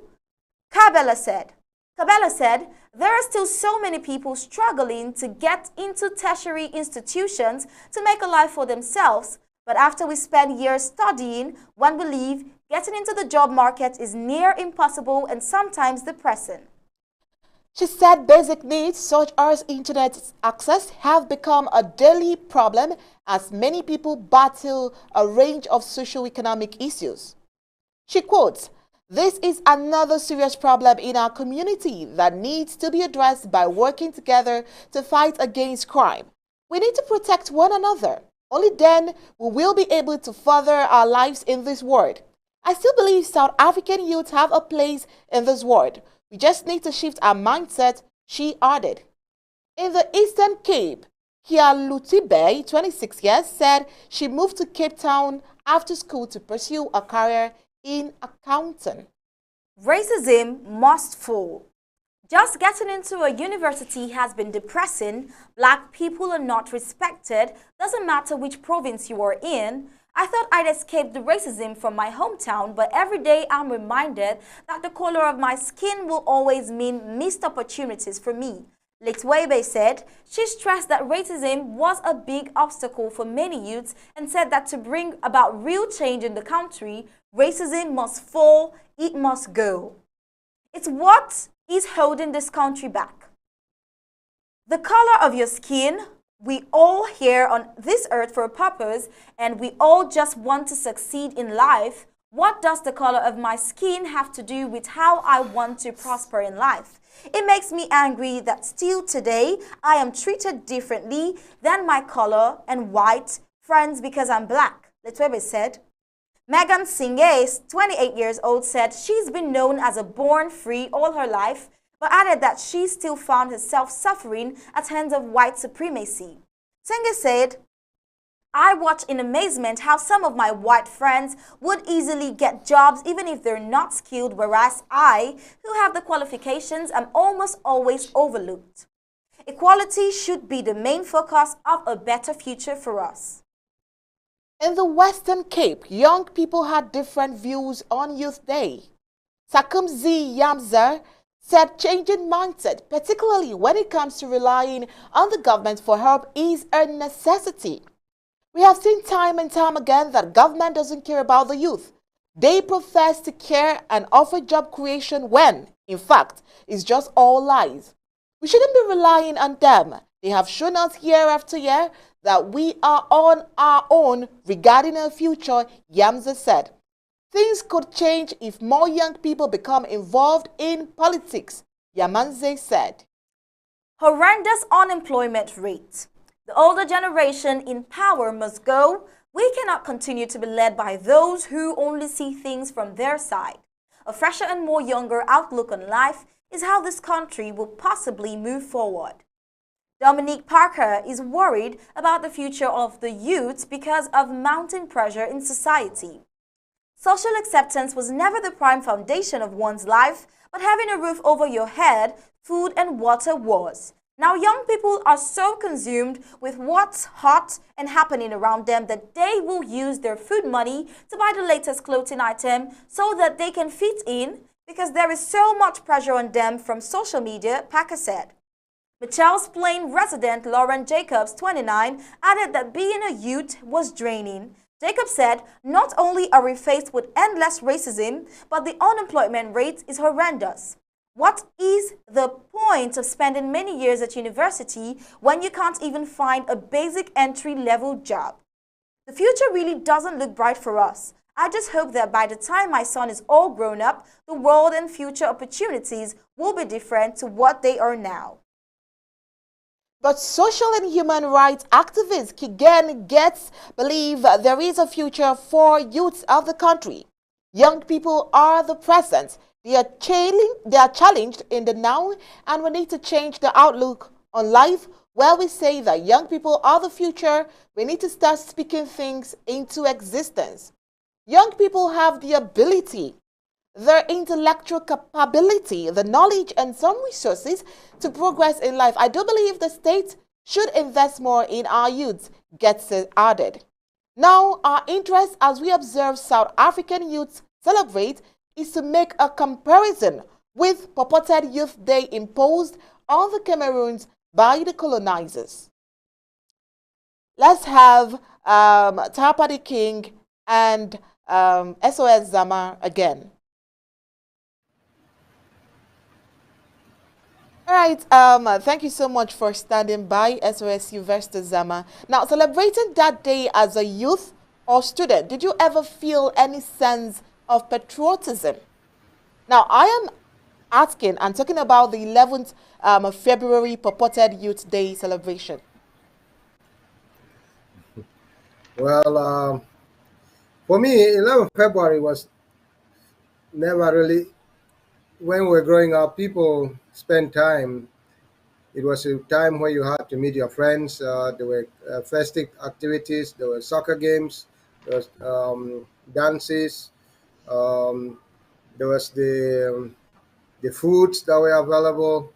Kabela said. Kabela said, "There are still so many people struggling to get into tertiary institutions to make a life for themselves, but after we spend years studying, one will leave, getting into the job market is near impossible and sometimes depressing." She said basic needs such as internet access have become a daily problem as many people battle a range of socio-economic issues. She quotes, "This is another serious problem in our community that needs to be addressed by working together to fight against crime. We need to protect one another. Only then we will be able to further our lives in this world. I still believe South African youth have a place in this world. We just need to shift our mindset," she added. In the Eastern Cape, Kia Lutibe, 26 years, said she moved to Cape Town after school to pursue a career in accounting. Racism must fall. Just getting into a university has been depressing. Black people are not respected. Doesn't matter which province you are in. I thought I'd escaped the racism from my hometown, but every day I'm reminded that the color of my skin will always mean missed opportunities for me. Litwebe said she stressed that racism was a big obstacle for many youths and said that to bring about real change in the country, racism must fall, it must go. It's what is holding this country back. The color of your skin, we all here on this earth for a purpose, and we all just want to succeed in life. What does the color of my skin have to do with how I want to prosper in life? It makes me angry that still today I am treated differently than my color and white friends because I'm black, Letwebe said. Megan Singh, 28 years old, said she's been known as a born free all her life, but added that she still found herself suffering at hands of white supremacy. Singh said, "I watch in amazement how some of my white friends would easily get jobs even if they're not skilled, whereas I, who have the qualifications, am almost always overlooked. Equality should be the main focus of a better future for us." In the Western Cape, young people had different views on Youth Day. Sakumzi Yamza said changing mindset, particularly when it comes to relying on the government for help, is a necessity. "We have seen time and time again that government doesn't care about the youth. They profess to care and offer job creation when, in fact, it's just all lies. We shouldn't be relying on them. They have shown us year after year that we are on our own regarding our future," Yamza said. "Things could change if more young people become involved in politics," Yamanze said. Horrendous unemployment rate. The older generation in power must go. We cannot continue to be led by those who only see things from their side. A fresher and more younger outlook on life is how this country will possibly move forward. Dominic Parker is worried about the future of the youth because of mounting pressure in society. Social acceptance was never the prime foundation of one's life, but having a roof over your head, food and water was. Now young people are so consumed with what's hot and happening around them that they will use their food money to buy the latest clothing item so that they can fit in because there is so much pressure on them from social media, Parker said. Mitchell's Plain resident Lauren Jacobs, 29, added that being a youth was draining. Jacobs said, "Not only are we faced with endless racism, but the unemployment rate is horrendous. What is the point of spending many years at university when you can't even find a basic entry-level job? The future really doesn't look bright for us. I just hope that by the time my son is all grown up, the world and future opportunities will be different to what they are now." But social and human rights activist Kigen Getz believe there is a future for youth of the country. Young people are the present. They are challenged in the now, and we need to change the outlook on life where we say that young people are the future. We need to start speaking things into existence. Young people have the ability, their intellectual capability, the knowledge and some resources to progress in life. I do believe the state should invest more in our youth, Getz added. Now, our interest as we observe South African youths celebrate is to make a comparison with purported Youth Day imposed on the Cameroons by the colonizers. Let's have Tapadi King and SOS Zama again. All right. Thank you so much for standing by, SOSU Vesta Zama. Now, celebrating that day as a youth or student, did you ever feel any sense of patriotism? Now, I am asking and talking about the 11th of February purported Youth Day celebration. Well, for me, 11th February was never really, when we were growing up, people spent time. It was a time where you had to meet your friends. There were festive activities, there were soccer games, there was dances, um, there was the foods that were available.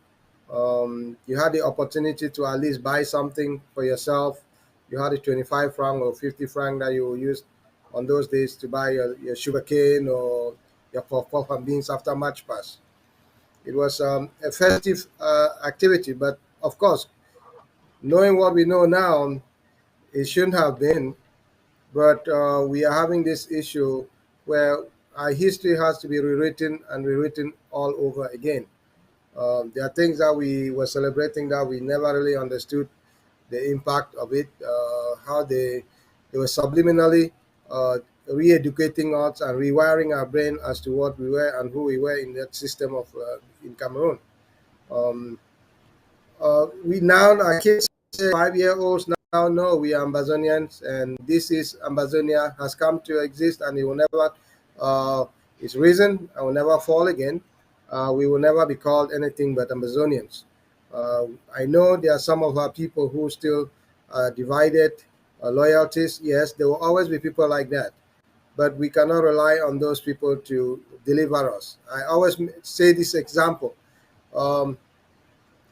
You had the opportunity to at least buy something for yourself. You had a 25 franc or 50 franc that you used on those days to buy your sugar cane or your puff and beans after match pass. It was a festive activity, but of course, knowing what we know now, it shouldn't have been. But we are having this issue where our history has to be rewritten and rewritten all over again. There are things that we were celebrating that we never really understood the impact of it, how they were subliminally re-educating us and rewiring our brain as to what we were and who we were in that system of in Cameroon. Um, we now, our kids, 5 year olds now know we are Ambazonians, and this is Ambazonia has come to exist, and it will never, it's risen and will never fall again. We will never be called anything but Ambazonians. I know there are some of our people who still divided loyalties. Yes, there will always be people like that, but we cannot rely on those people to deliver us. I always say this example. Um,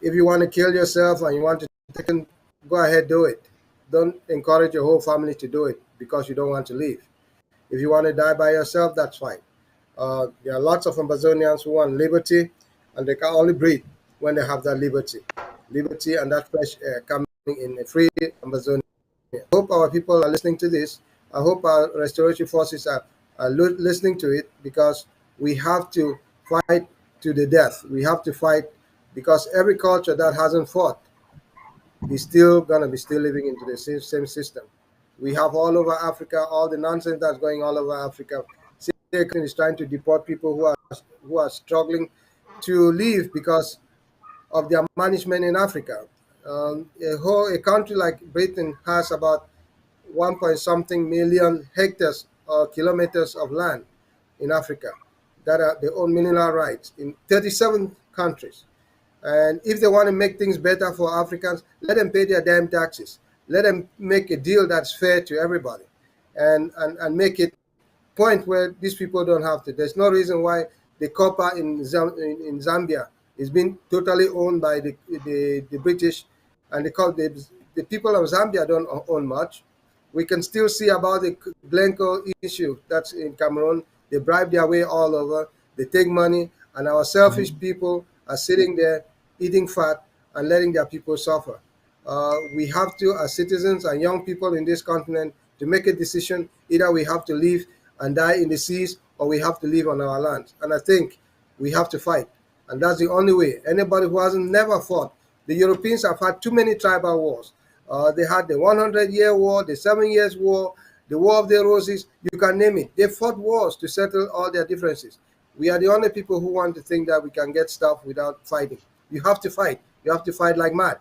if you want to kill yourself and you want to take it, go ahead, do it. Don't encourage your whole family to do it because you don't want to leave. If you want to die by yourself, that's fine. There are lots of Amazonians who want liberty, and they can only breathe when they have that liberty. Liberty and that fresh air coming in a free Amazonia. I hope our people are listening to this. I hope our restoration forces are listening to it, because we have to fight to the death. We have to fight, because every culture that hasn't fought is still gonna be still living into the same system. We have all over Africa all the nonsense that's going all over Africa. Satan is trying to deport people who are struggling to leave because of their management in Africa. A country like Britain has about 1 point something million hectares or kilometers of land in Africa that are they own mineral rights in 37 countries. And if they want to make things better for Africans, let them pay their damn taxes. Let them make a deal that's fair to everybody, and make it point where these people don't have to. There's no reason why the copper in Zambia is being totally owned by the British, and the people of Zambia don't own much. We can still see about the Glencoe issue that's in Cameroon. They bribe their way all over. They take money, and our selfish people are sitting there eating fat and letting their people suffer. We have to, as citizens and young people in this continent, to make a decision. Either we have to live and die in the seas, or we have to live on our lands. And I think we have to fight. And that's the only way. Anybody who hasn't never fought, the Europeans have had too many tribal wars. They had the 100-year war, the 7 Years' war, the War of the Roses, you can name it. They fought wars to settle all their differences. We are the only people who want to think that we can get stuff without fighting. You have to fight. You have to fight like mad.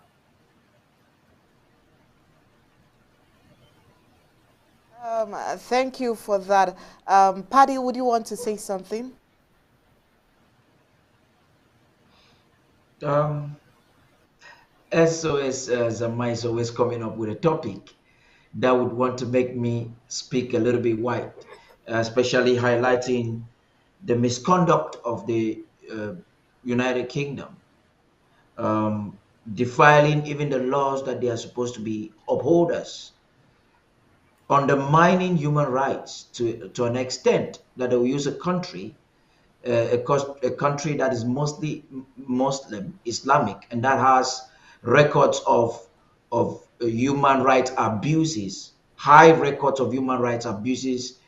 Thank you for that. Paddy, would you want to say something? Um, SOS Zama is always coming up with a topic that would want to make me speak a little bit white, especially highlighting the misconduct of the United Kingdom, um, defiling even the laws that they are supposed to be upholders, undermining human rights to an extent that they will use a country, a country that is mostly Muslim, Islamic, and that has records of human rights abuses, high records of human rights abuses,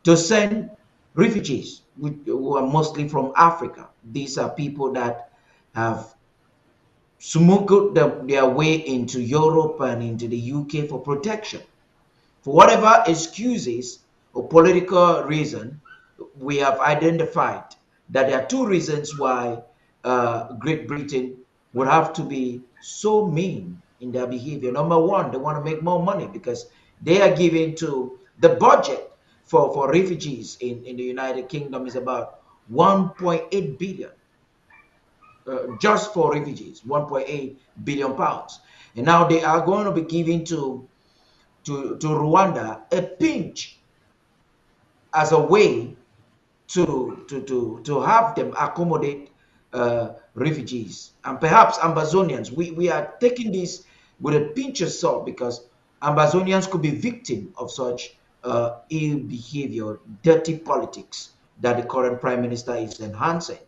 to send refugees who are mostly from Africa. These are people that have smuggled their way into Europe and into the UK for protection. For whatever excuses or political reason, we have identified that there are two reasons why Great Britain would have to be so mean in their behavior. Number one, they want to make more money because they are giving to the budget for refugees in the United Kingdom is about 1.8 billion just for refugees, 1.8 billion pounds. And now they are going to be giving to Rwanda a pinch as a way to have them accommodate refugees and perhaps Ambazonians. We are taking this with a pinch of salt because Ambazonians could be victim of such ill behavior, dirty politics that the current prime minister is enhancing.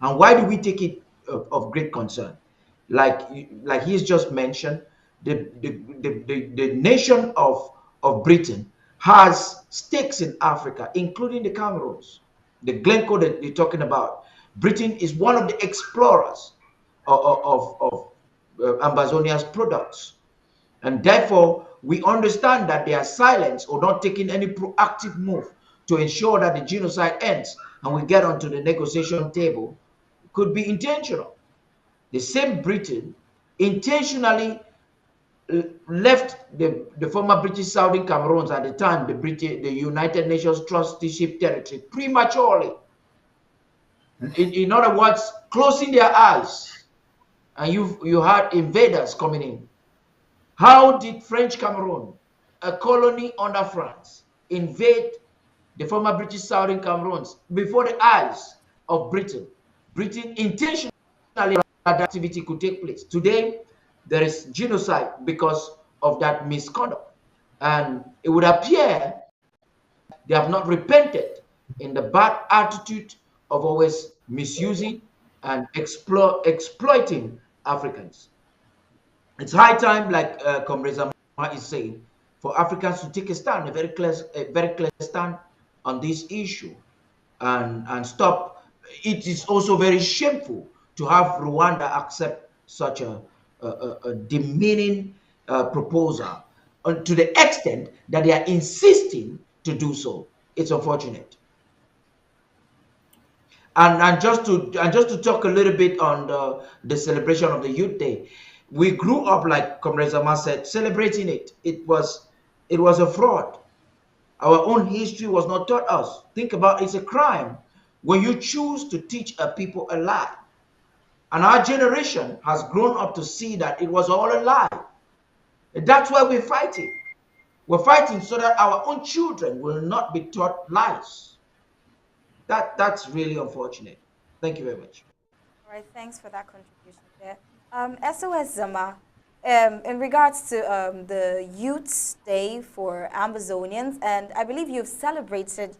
And why do we take it of great concern? Like he's just mentioned, the nation of Britain has stakes in Africa, including the Cameroons, the Glencoe that you're talking about. Britain is one of the explorers of Ambazonia's products. And therefore, we understand that their silence or not taking any proactive move to ensure that the genocide ends and we get onto the negotiation table could be intentional. The same Britain intentionally left the former British Southern Cameroons at the time, the United Nations trusteeship territory, prematurely. In other words, closing their eyes. And you had invaders coming in. How did French Cameroon, a colony under France, invade the former British Southern Cameroons before the eyes of Britain? Britain intentionally allowed that activity could take place. Today, there is genocide because of that misconduct. And it would appear they have not repented in the bad attitude of always misusing and exploiting Africans. It's high time, like Comrade Zama is saying, for Africans to take a stand, a very clear stand on this issue, and stop. It is also very shameful to have Rwanda accept such a demeaning proposal, to the extent that they are insisting to do so. It's unfortunate. And just to talk a little bit on the celebration of the Youth Day, we grew up, like Comrade Zama said, celebrating it. It was a fraud. Our own history was not taught us. Think about it's a crime when you choose to teach a people a lie. And our generation has grown up to see that it was all a lie. That's why we're fighting. We're fighting so that our own children will not be taught lies. That's really unfortunate. Thank you very much. All right, thanks for that contribution there. SOS Zama, in regards to the Youth Day for Ambazonians, and I believe you've celebrated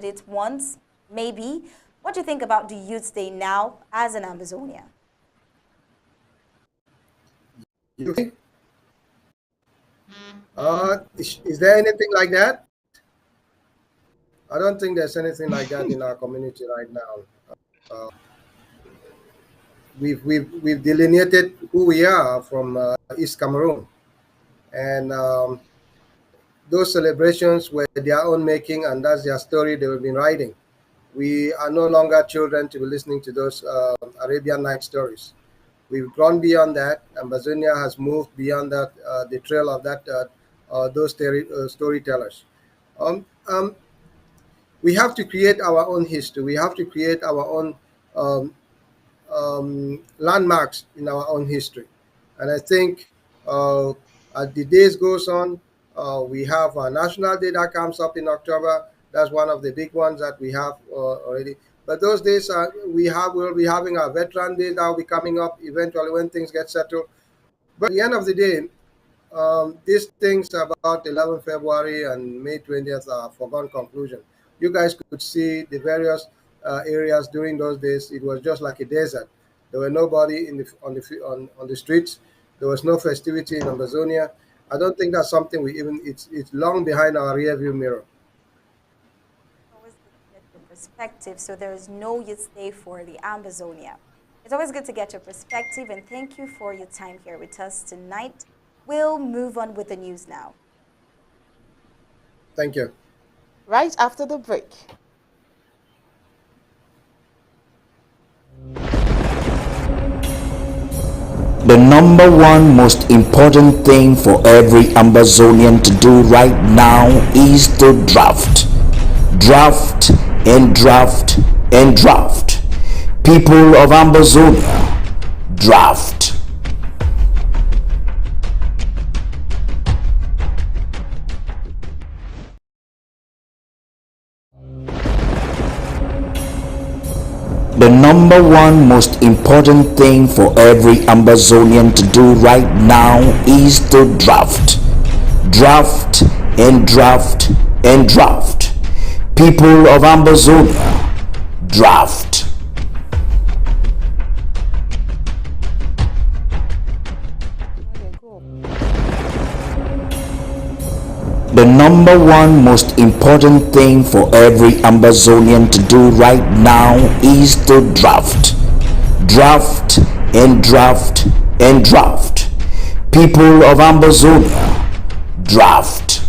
it once, maybe. What do you think about the Youth Day now as an Ambazonia? You think? Is there anything like that? I don't think there's anything like that in our community right now. Uh, we've delineated who we are from East Cameroon, and those celebrations were their own making, and that's their story they've been writing. We are no longer children to be listening to those Arabian Night stories. We've gone beyond that. Amazonia has moved beyond that, the trail of those storytellers. Um, um, we have to create our own history. We have to create our own landmarks in our own history. And I think as the days goes on, we have a national day that comes up in October. That's one of the big ones that we have already. But those days we'll be having our veteran day that will be coming up eventually when things get settled. But at the end of the day, these things about 11 February and May 20th are foregone conclusion. You guys could see the various areas during those days. It was just like a desert. There were nobody on the streets. There was no festivity in Amazonia. I don't think that's something it's long behind our rear view mirror. Always looking at the perspective, so there is no Youth Day for the Ambazonia. It's always good to get your perspective, and thank you for your time here with us tonight. We'll move on with the news now. Thank you. Right after the break. The number one most important thing for every Ambazonian to do right now is to draft. Draft and draft and draft. People of Ambazonia, draft. The number one most important thing for every Ambazonian to do right now is to draft. Draft and draft and draft. People of Ambazonia, draft. The number one most important thing for every Ambazonian to do right now is to draft. Draft and draft and draft. People of Ambazonia, draft.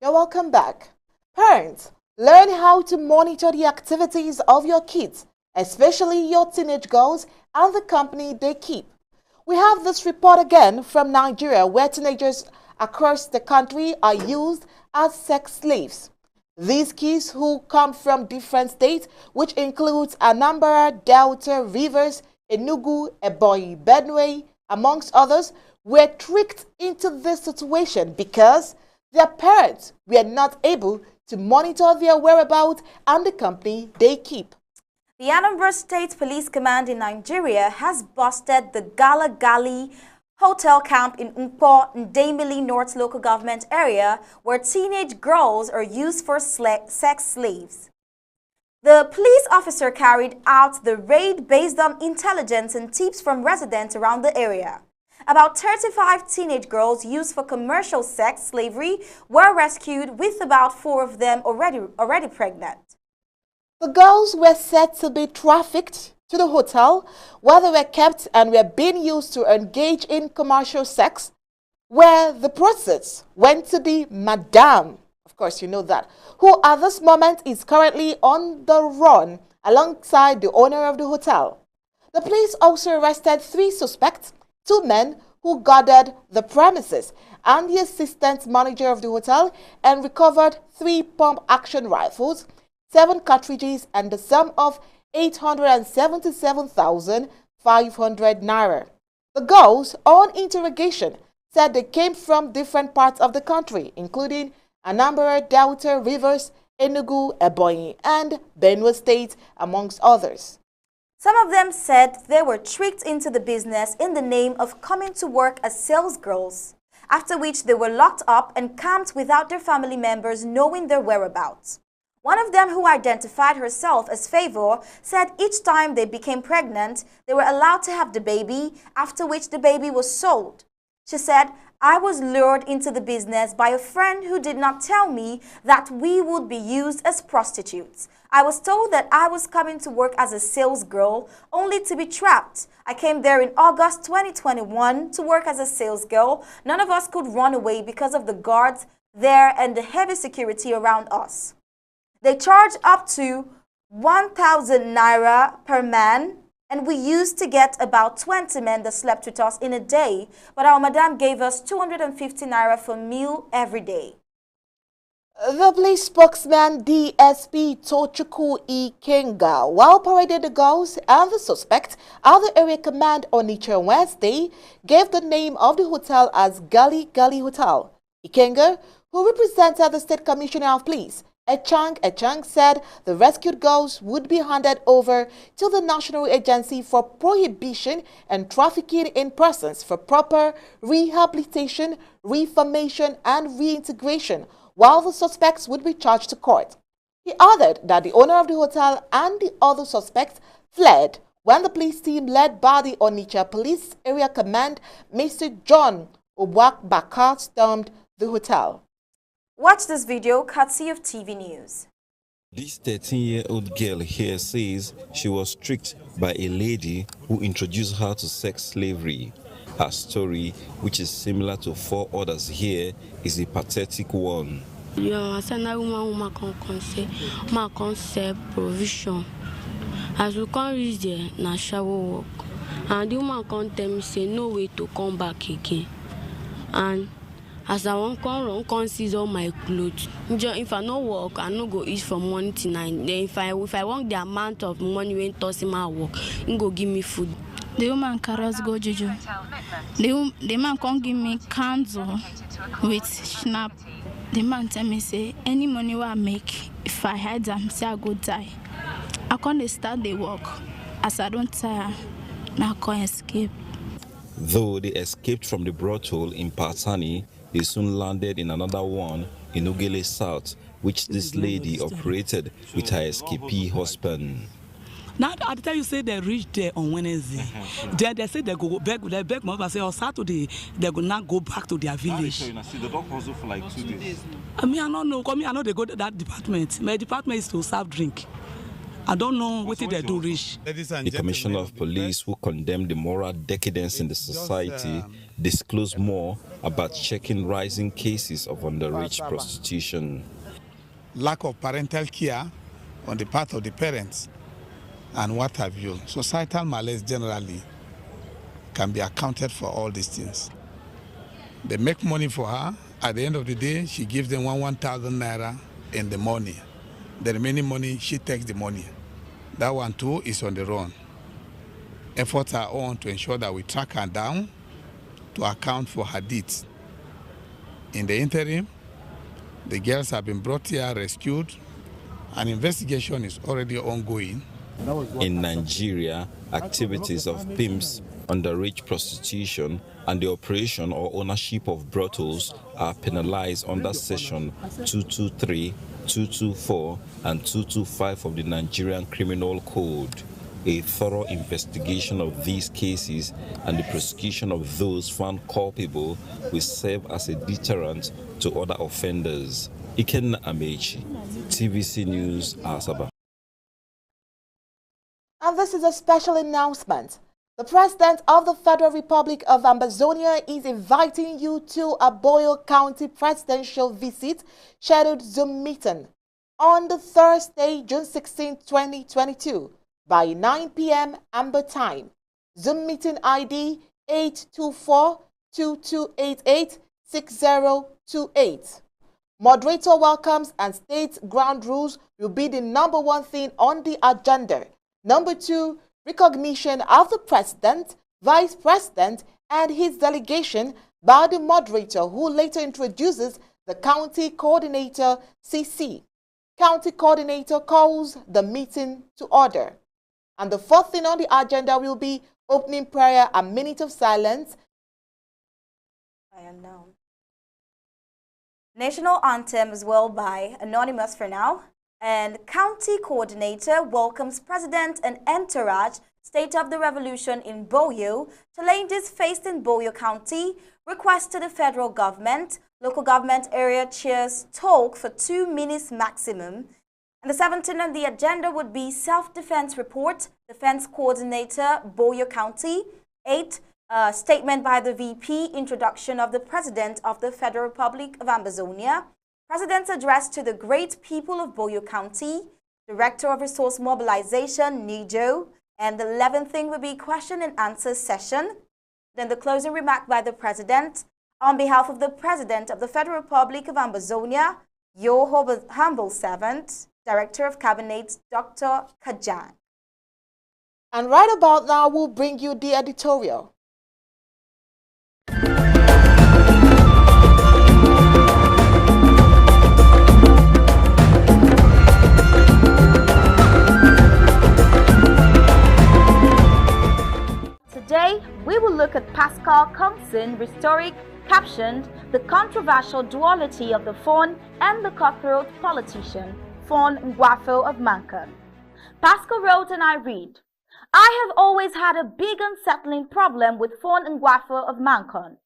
You're welcome back. Parents, learn how to monitor the activities of your kids, especially your teenage girls, and the company they keep. We have this report again from Nigeria, where teenagers across the country are used as sex slaves. These kids, who come from different states, which includes Anambra, Delta, Rivers, Enugu, Ebonyi, Benue, amongst others, were tricked into this situation because their parents were not able to monitor their whereabouts and the company they keep. The Anambra State Police Command in Nigeria has busted the Gala Gali hotel camp in Nkpo, Ndemili North local government area, where teenage girls are used for sex slaves. The police officer carried out the raid based on intelligence and tips from residents around the area. About 35 teenage girls used for commercial sex slavery were rescued, with about 4 of them already pregnant. The girls were said to be trafficked to the hotel where they were kept and were being used to engage in commercial sex, where the proceeds went to the madam, of course you know that, who at this moment is currently on the run alongside the owner of the hotel. The police also arrested 3 suspects, 2 men who guarded the premises and the assistant manager of the hotel, and recovered 3 pump-action rifles, 7 cartridges, and the sum of 877,500 naira. The girls, on interrogation, said they came from different parts of the country, including Anambra, Delta, Rivers, Enugu, Ebonyi, and Benue State, amongst others. Some of them said they were tricked into the business in the name of coming to work as sales girls, after which they were locked up and camped without their family members knowing their whereabouts. One of them, who identified herself as Favor, said each time they became pregnant, they were allowed to have the baby, after which the baby was sold. She said, "I was lured into the business by a friend who did not tell me that we would be used as prostitutes. I was told that I was coming to work as a sales girl, only to be trapped. I came there in August 2021 to work as a sales girl. None of us could run away because of the guards there and the heavy security around us. They charge up to 1,000 naira per man, and we used to get about 20 men that slept with us in a day, but our madam gave us 250 naira for meal every day." The police spokesman DSP Tochukwu Ikenga, while parading the girls and the suspect at the area command on Onitsha Wednesday, gave the name of the hotel as Gali Gali Hotel. Ikenga, who represented the State Commissioner of Police, Echang, said the rescued girls would be handed over to the National Agency for Prohibition and Trafficking in Persons for proper rehabilitation, reformation, and reintegration, while the suspects would be charged to court. He added that the owner of the hotel and the other suspects fled when the police team led by the Onitsha Police Area Command, Mr. John Obwak Bakar, stormed the hotel. Watch this video courtesy of TV News. This 13-year-old girl here says she was tricked by a lady who introduced her to sex slavery. Her story, which is similar to 4 others here, is a pathetic one. I send a woman concept provision. As we can't reach there, na shower work. And the woman can't tell me say no way to come back again. And as I want come run, can't seize all my clothes. If I no work, I no go eat from morning to night. Then if I want the amount of money when tossing my work, you go give me food. The woman carries go juju. The man can't give me candle with snap. The man tell me say any money I make, if I hide them, say I go die. I can't start the work. As I don't tire, now I can't escape. Though they escaped from the brothel in Patani, they soon landed in another one in Ugele South, which this lady operated with her escapee husband. Now, I tell you, say they reached there on Wednesday. Then they say they go back. They beg mother say on Saturday they go not go back to their village. The dog also for like 2 days. I don't know. I know they go to that department. My department is to serve drink. I don't know what they do reach. The commissioner of police, who condemned the moral decadence in the society, disclosed more about checking rising cases of underage prostitution. Lack of parental care on the part of the parents and what have you. Societal malaise generally can be accounted for all these things. They make money for her. At the end of the day, she gives them 1,000 naira in the morning. The remaining money, she takes the money. That one too is on the run. Efforts are on to ensure that we track her down to account for her deeds. In the interim, the girls have been brought here, rescued. An investigation is already ongoing. In Nigeria, activities of pimps, underage prostitution, and the operation or ownership of brothels are penalized under Section 223, 224, and 225 of the Nigerian Criminal Code. A thorough investigation of these cases and the prosecution of those found culpable will serve as a deterrent to other offenders. Ikenna Amechi, TVC News, Asaba. And this is a special announcement. The President of the Federal Republic of Ambazonia is inviting you to a Boyle County presidential visit scheduled Zoom meeting on the Thursday, June 16, 2022 by 9 p.m. Amba time. Zoom meeting ID 824-2288-6028. Moderator welcomes and states ground rules will be the number 1 thing on the agenda. Number 2, recognition of the President, Vice President, and his delegation by the moderator, who later introduces the County Coordinator, CC. County Coordinator calls the meeting to order. And the 4th thing on the agenda will be opening prayer, a minute of silence. I am now. National anthem as well by Anonymous for now. And County Coordinator welcomes President and entourage State of the Revolution in Boyo. Challenges faced in Boyo County. Request to the federal government. Local government area chairs talk for 2 minutes maximum. And the 17th on the agenda would be self-defense report. Defense Coordinator, Boyo County. 8. Statement by the VP. Introduction of the President of the Federal Republic of Ambazonia. President's address to the great people of Boyo County, Director of Resource Mobilization, Nijo, and the 11th thing will be question and answer session. Then the closing remark by the President. On behalf of the President of the Federal Republic of Ambazonia, your humble servant, Director of Cabinet, Dr. Kajang. And right about now, we'll bring you the editorial. Today, we will look at Pascal Kongsin rhetoric captioned The Controversial Duality of the Fawn and the Cutthroat Politician, Fawn Ngwafo of Mankan. Pascal wrote, and I read, I have always had a big unsettling problem with Fawn Ngwafo of Mankan.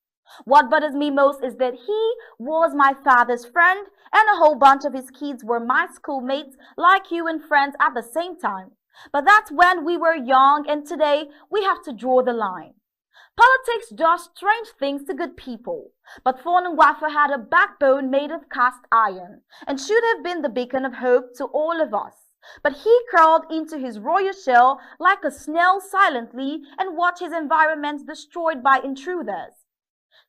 What bothers me most is that he was my father's friend and a whole bunch of his kids were my schoolmates like you and friends at the same time. But that's when we were young, and today we have to draw the line. Politics does strange things to good people, but Fawn Ngwafo had a backbone made of cast iron and should have been the beacon of hope to all of us. But he crawled into his royal shell like a snail silently and watched his environment destroyed by intruders.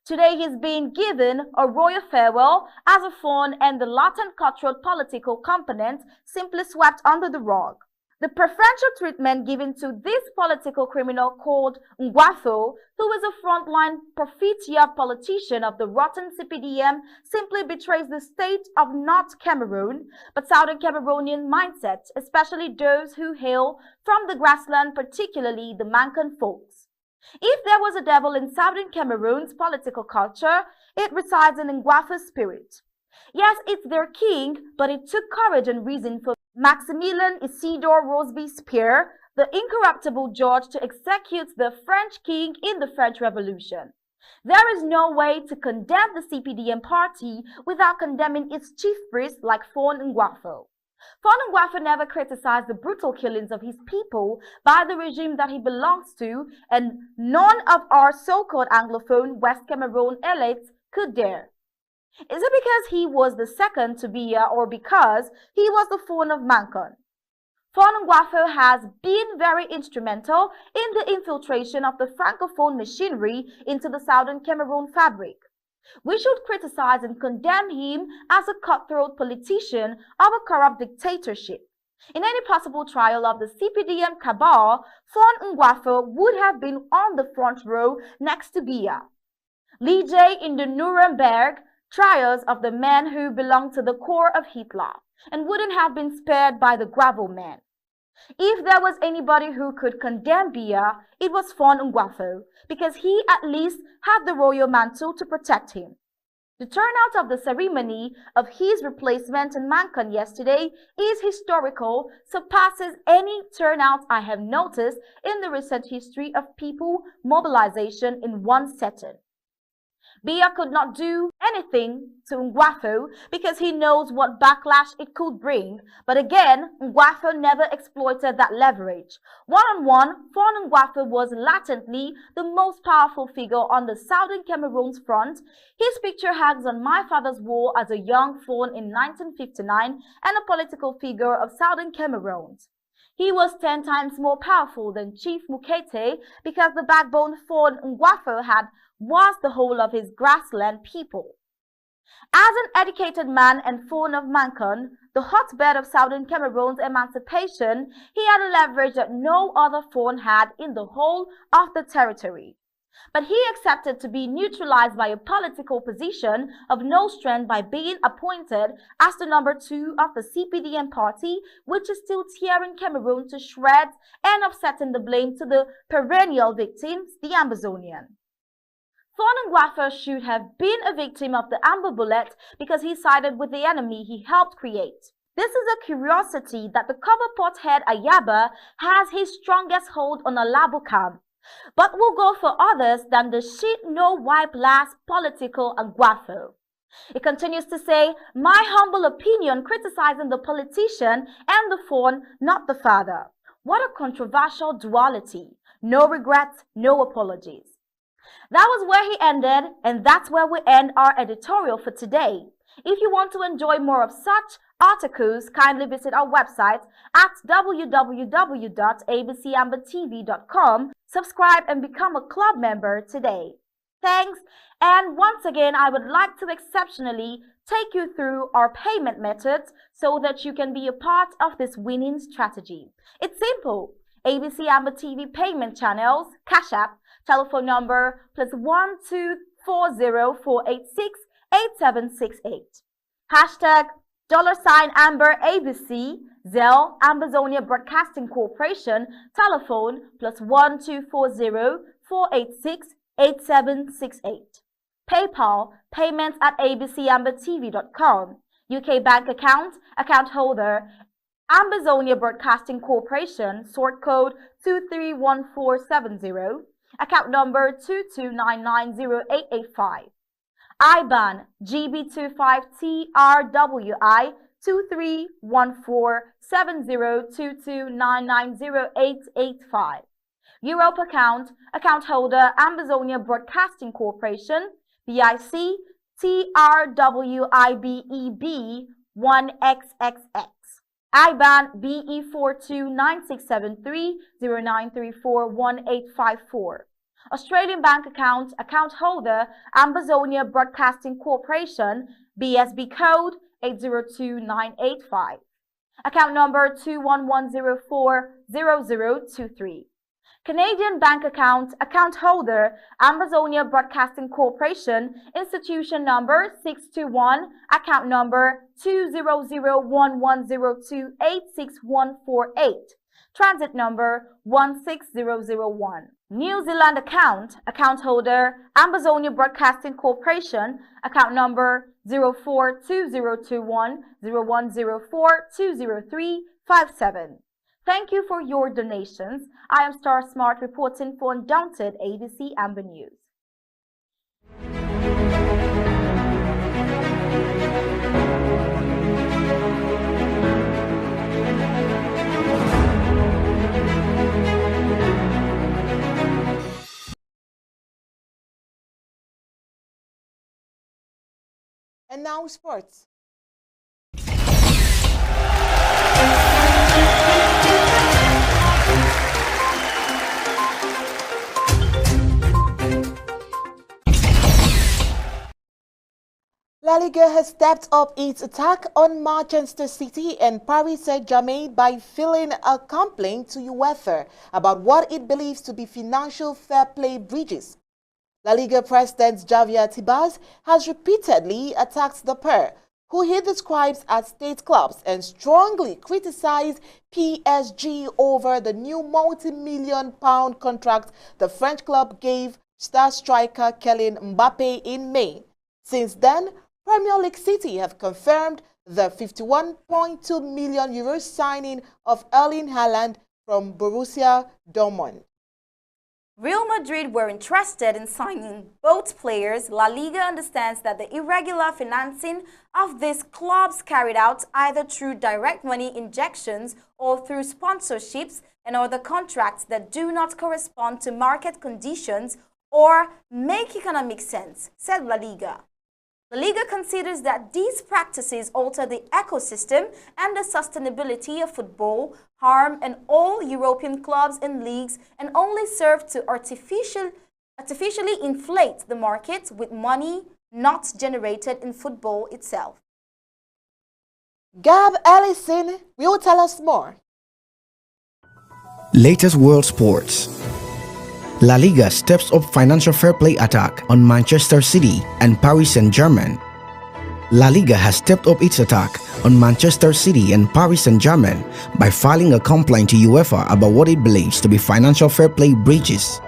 Today he's being given a royal farewell as a fawn, and the latent cultural political component simply swept under the rug. The preferential treatment given to this political criminal called Ngwafo, who is a frontline Profitia politician of the rotten CPDM, simply betrays the state of not Cameroon, but Southern Cameroonian mindset, especially those who hail from the grassland, particularly the Mankan folks. If there was a devil in Southern Cameroon's political culture, it resides in Ngwafo's spirit. Yes, it's their king, but it took courage and reason for Maximilian Isidore Robespierre, the incorruptible George, to execute the French king in the French Revolution. There is no way to condemn the CPDM party without condemning its chief priest like Fawn Ngwafo. Fawn Ngwafo never criticized the brutal killings of his people by the regime that he belongs to, and none of our so-called Anglophone West Cameroon elites could dare. Is it because he was the second to Biya, or because he was the Fawn of Mankon? Fawn Ngwafo has been very instrumental in the infiltration of the Francophone machinery into the Southern Cameroon fabric. We should criticize and condemn him as a cutthroat politician of a corrupt dictatorship. In any possible trial of the CPDM cabal, Fawn Ngwafo would have been on the front row next to Biya. Lee J. in the Nuremberg trials of the men who belonged to the core of Hitler and wouldn't have been spared by the gravel men. If there was anybody who could condemn Biya, it was Fawn Ngwafo, because he at least had the royal mantle to protect him. The turnout of the ceremony of his replacement in Mankon yesterday is historical, surpasses any turnout I have noticed in the recent history of people mobilization in one setting. Biya could not do anything to Ngwafo because he knows what backlash it could bring. But again, Ngwafo never exploited that leverage. One-on-one, Fawn Ngwafo was latently the most powerful figure on the Southern Cameroon's front. His picture hangs on my father's wall as a young Fawn in 1959 and a political figure of Southern Cameroon. He was 10 times more powerful than Chief Mukete because the backbone Fawn Ngwafo had was the whole of his grassland people. As an educated man and Fawn of Mankon, the hotbed of Southern Cameroon's emancipation, he had a leverage that no other Fawn had in the whole of the territory. But he accepted to be neutralized by a political position of no strength by being appointed as the number 2 of the CPDM party, which is still tearing Cameroon to shreds and offsetting the blame to the perennial victims, the Ambazonian. Fawn Ngwafo should have been a victim of the Amba bullet because he sided with the enemy he helped create. This is a curiosity that the cover pot head Ayade has his strongest hold on Alabukam, but will go for others than the shit no wipe last political Ngwafo. It continues to say, my humble opinion criticizing the politician and the Fawn, not the father. What a controversial duality. No regrets, no apologies. That was where he ended, and that's where we end our editorial for today. If you want to enjoy more of such articles, kindly visit our website at www.abcambertv.com. Subscribe and become a club member today. Thanks, and once again, I would like to exceptionally take you through our payment methods so that you can be a part of this winning strategy. It's simple. ABC Amber TV payment channels, Cash App, telephone number +1 240 486 8768. Hashtag $Amber ABC, Zelle, Ambazonia Broadcasting Corporation, telephone +1 240 486 8768. PayPal, payments at abcambertv.com. UK bank account, account holder, Ambazonia Broadcasting Corporation, sort code 231470. account number 22990885. IBAN GB25TRWI 23147022990885. Europe account holder Ambazonia Broadcasting Corporation, BIC TRWIBEB 1XXX. IBAN BE42967309341854. Australian bank account holder Ambazonia Broadcasting Corporation, BSB code 802985. Account number 211040023. Canadian bank account holder Ambazonia Broadcasting Corporation, institution number 621, account number 20011028648, transit number 16001. New Zealand account holder Ambazonia Broadcasting Corporation, account number 04202101042037. Thank you for your donations. I am Star Smart reporting for Undaunted ABC Amba News. And now sports. La Liga has stepped up its attack on Manchester City and Paris Saint-Germain by filing a complaint to UEFA about what it believes to be financial fair play breaches. La Liga President Javier Tebas has repeatedly attacked the pair, who he describes as state clubs, and strongly criticized PSG over the new multi-million-pound contract the French club gave star striker Kylian Mbappe in May. Since then, Premier League City have confirmed the €51.2 million signing of Erling Haaland from Borussia Dortmund. Real Madrid were interested in signing both players. La Liga understands that the irregular financing of these clubs carried out either through direct money injections or through sponsorships and other contracts that do not correspond to market conditions or make economic sense, said La Liga. La Liga considers that these practices alter the ecosystem and the sustainability of football, harm and all European clubs and leagues, and only serve to artificially inflate the market with money not generated in football itself. Gab Ellison will tell us more. Latest world sports. La Liga steps up financial fair play attack on Manchester City and Paris Saint-Germain. La Liga has stepped up its attack on Manchester City and Paris Saint-Germain by filing a complaint to UEFA about what it believes to be financial fair play breaches.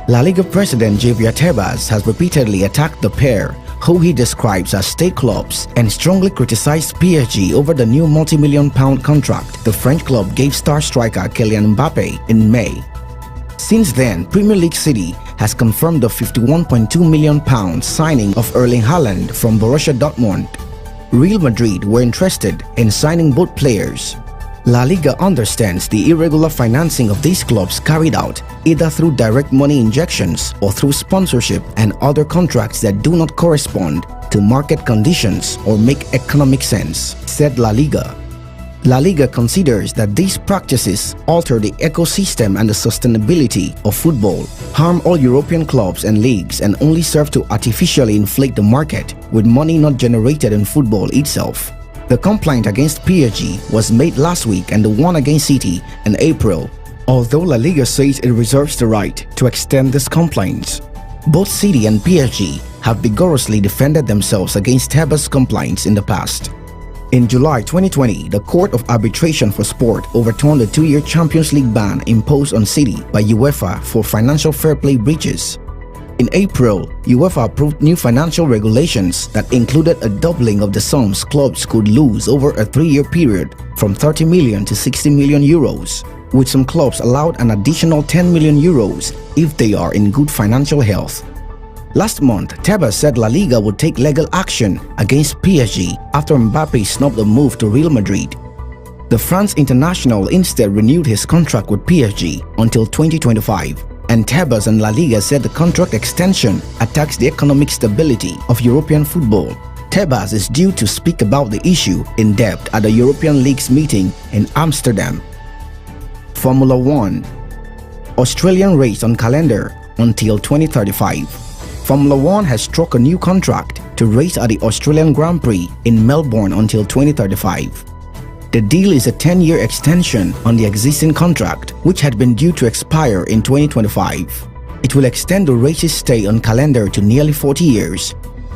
La Liga President Javier Tebas has repeatedly attacked the pair, who he describes as state clubs, and strongly criticized PSG over the new multi-million-pound contract the French club gave star striker Kylian Mbappe in May. Since then, Premier League City has confirmed the £51.2 million signing of Erling Haaland from Borussia Dortmund. Real Madrid were interested in signing both players. La Liga understands the irregular financing of these clubs carried out either through direct money injections or through sponsorship and other contracts that do not correspond to market conditions or make economic sense, said La Liga. La Liga considers that these practices alter the ecosystem and the sustainability of football, harm all European clubs and leagues, and only serve to artificially inflate the market with money not generated in football itself. The complaint against PSG was made last week and the one against City in April, although La Liga says it reserves the right to extend these complaints. Both City and PSG have vigorously defended themselves against Tebas' complaints in the past. In July 2020, the Court of Arbitration for Sport overturned the 2-year Champions League ban imposed on City by UEFA for financial fair play breaches. In April, UEFA approved new financial regulations that included a doubling of the sums clubs could lose over a 3-year period from 30 million to 60 million euros. with some clubs allowed an additional 10 million euros if they are in good financial health. Last month, Tebas said La Liga would take legal action against PSG after Mbappe snubbed the move to Real Madrid. The France international instead renewed his contract with PSG until 2025, and Tebas and La Liga said the contract extension attacks the economic stability of European football. Tebas is due to speak about the issue in depth at the European League's meeting in Amsterdam. Formula 1. Australian race on calendar until 2035. Formula 1 has struck a new contract to race at the Australian Grand Prix in Melbourne until 2035. The deal is a 10-year extension on the existing contract, which had been due to expire in 2025. It will extend the race's stay on calendar to nearly 40 years.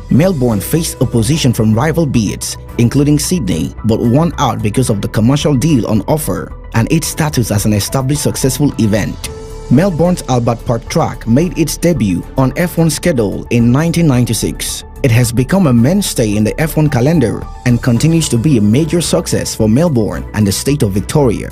Melbourne faced opposition from rival bids, including Sydney, but won out because of the commercial deal on offer and its status as an established successful event. Melbourne's Albert Park track made its debut on F1 schedule in 1996. It has become a mainstay in the F1 calendar and continues to be a major success for Melbourne and the state of Victoria.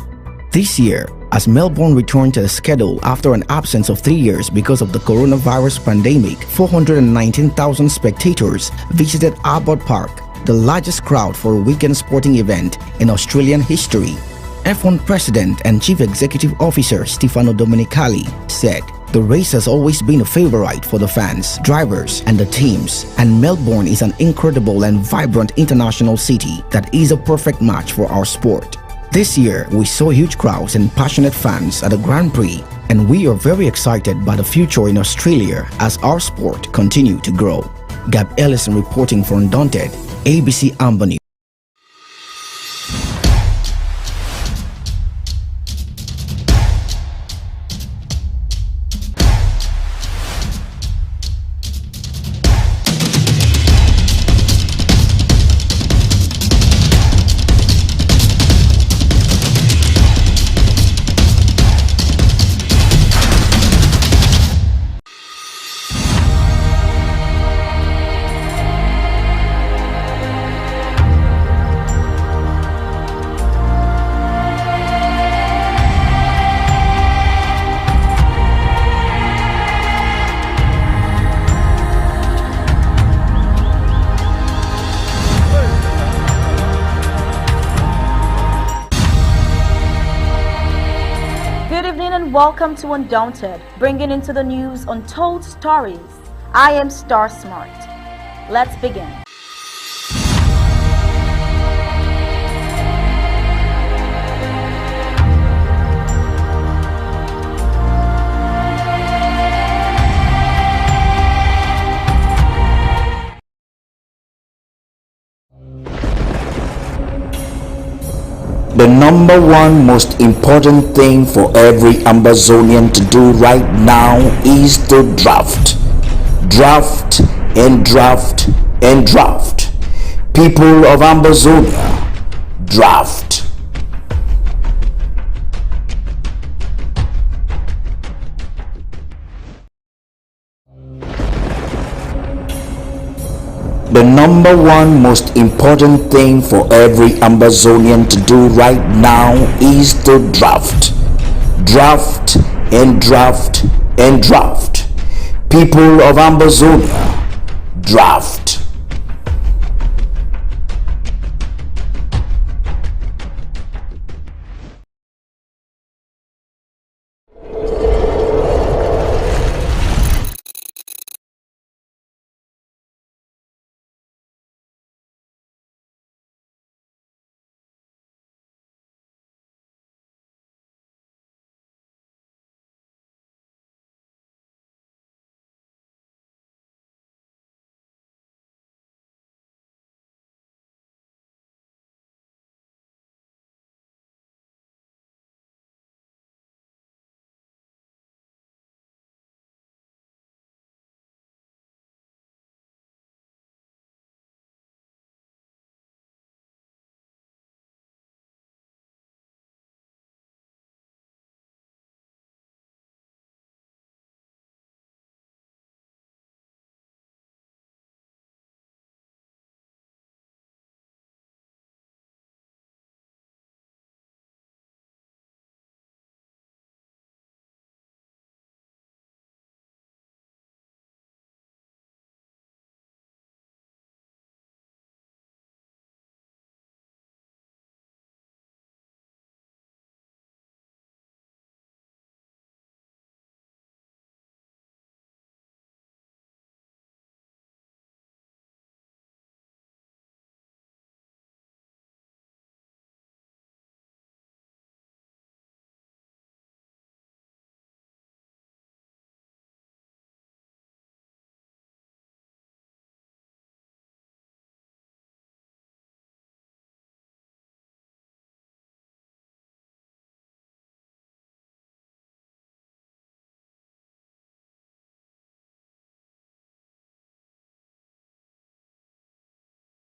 This year, as Melbourne returned to the schedule after an absence of 3 years because of the coronavirus pandemic, 419,000 spectators visited Albert Park, the largest crowd for a weekend sporting event in Australian history. F1 President and Chief Executive Officer Stefano Domenicali said, "The race has always been a favorite for the fans, drivers and the teams, and Melbourne is an incredible and vibrant international city that is a perfect match for our sport. This year, we saw huge crowds and passionate fans at the Grand Prix, and we are very excited by the future in Australia as our sport continue to grow." Gab Ellison reporting for Undaunted, ABC Amba News. Welcome to Undaunted, bringing into the news untold stories. I am Star Smart. Let's begin. The number one most important thing for every Ambazonian to do right now is to draft. Draft and draft and draft. People of Ambazonia, draft. The number one most important thing for every Ambazonian to do right now is to draft. Draft and draft and draft. People of Ambazonia, draft.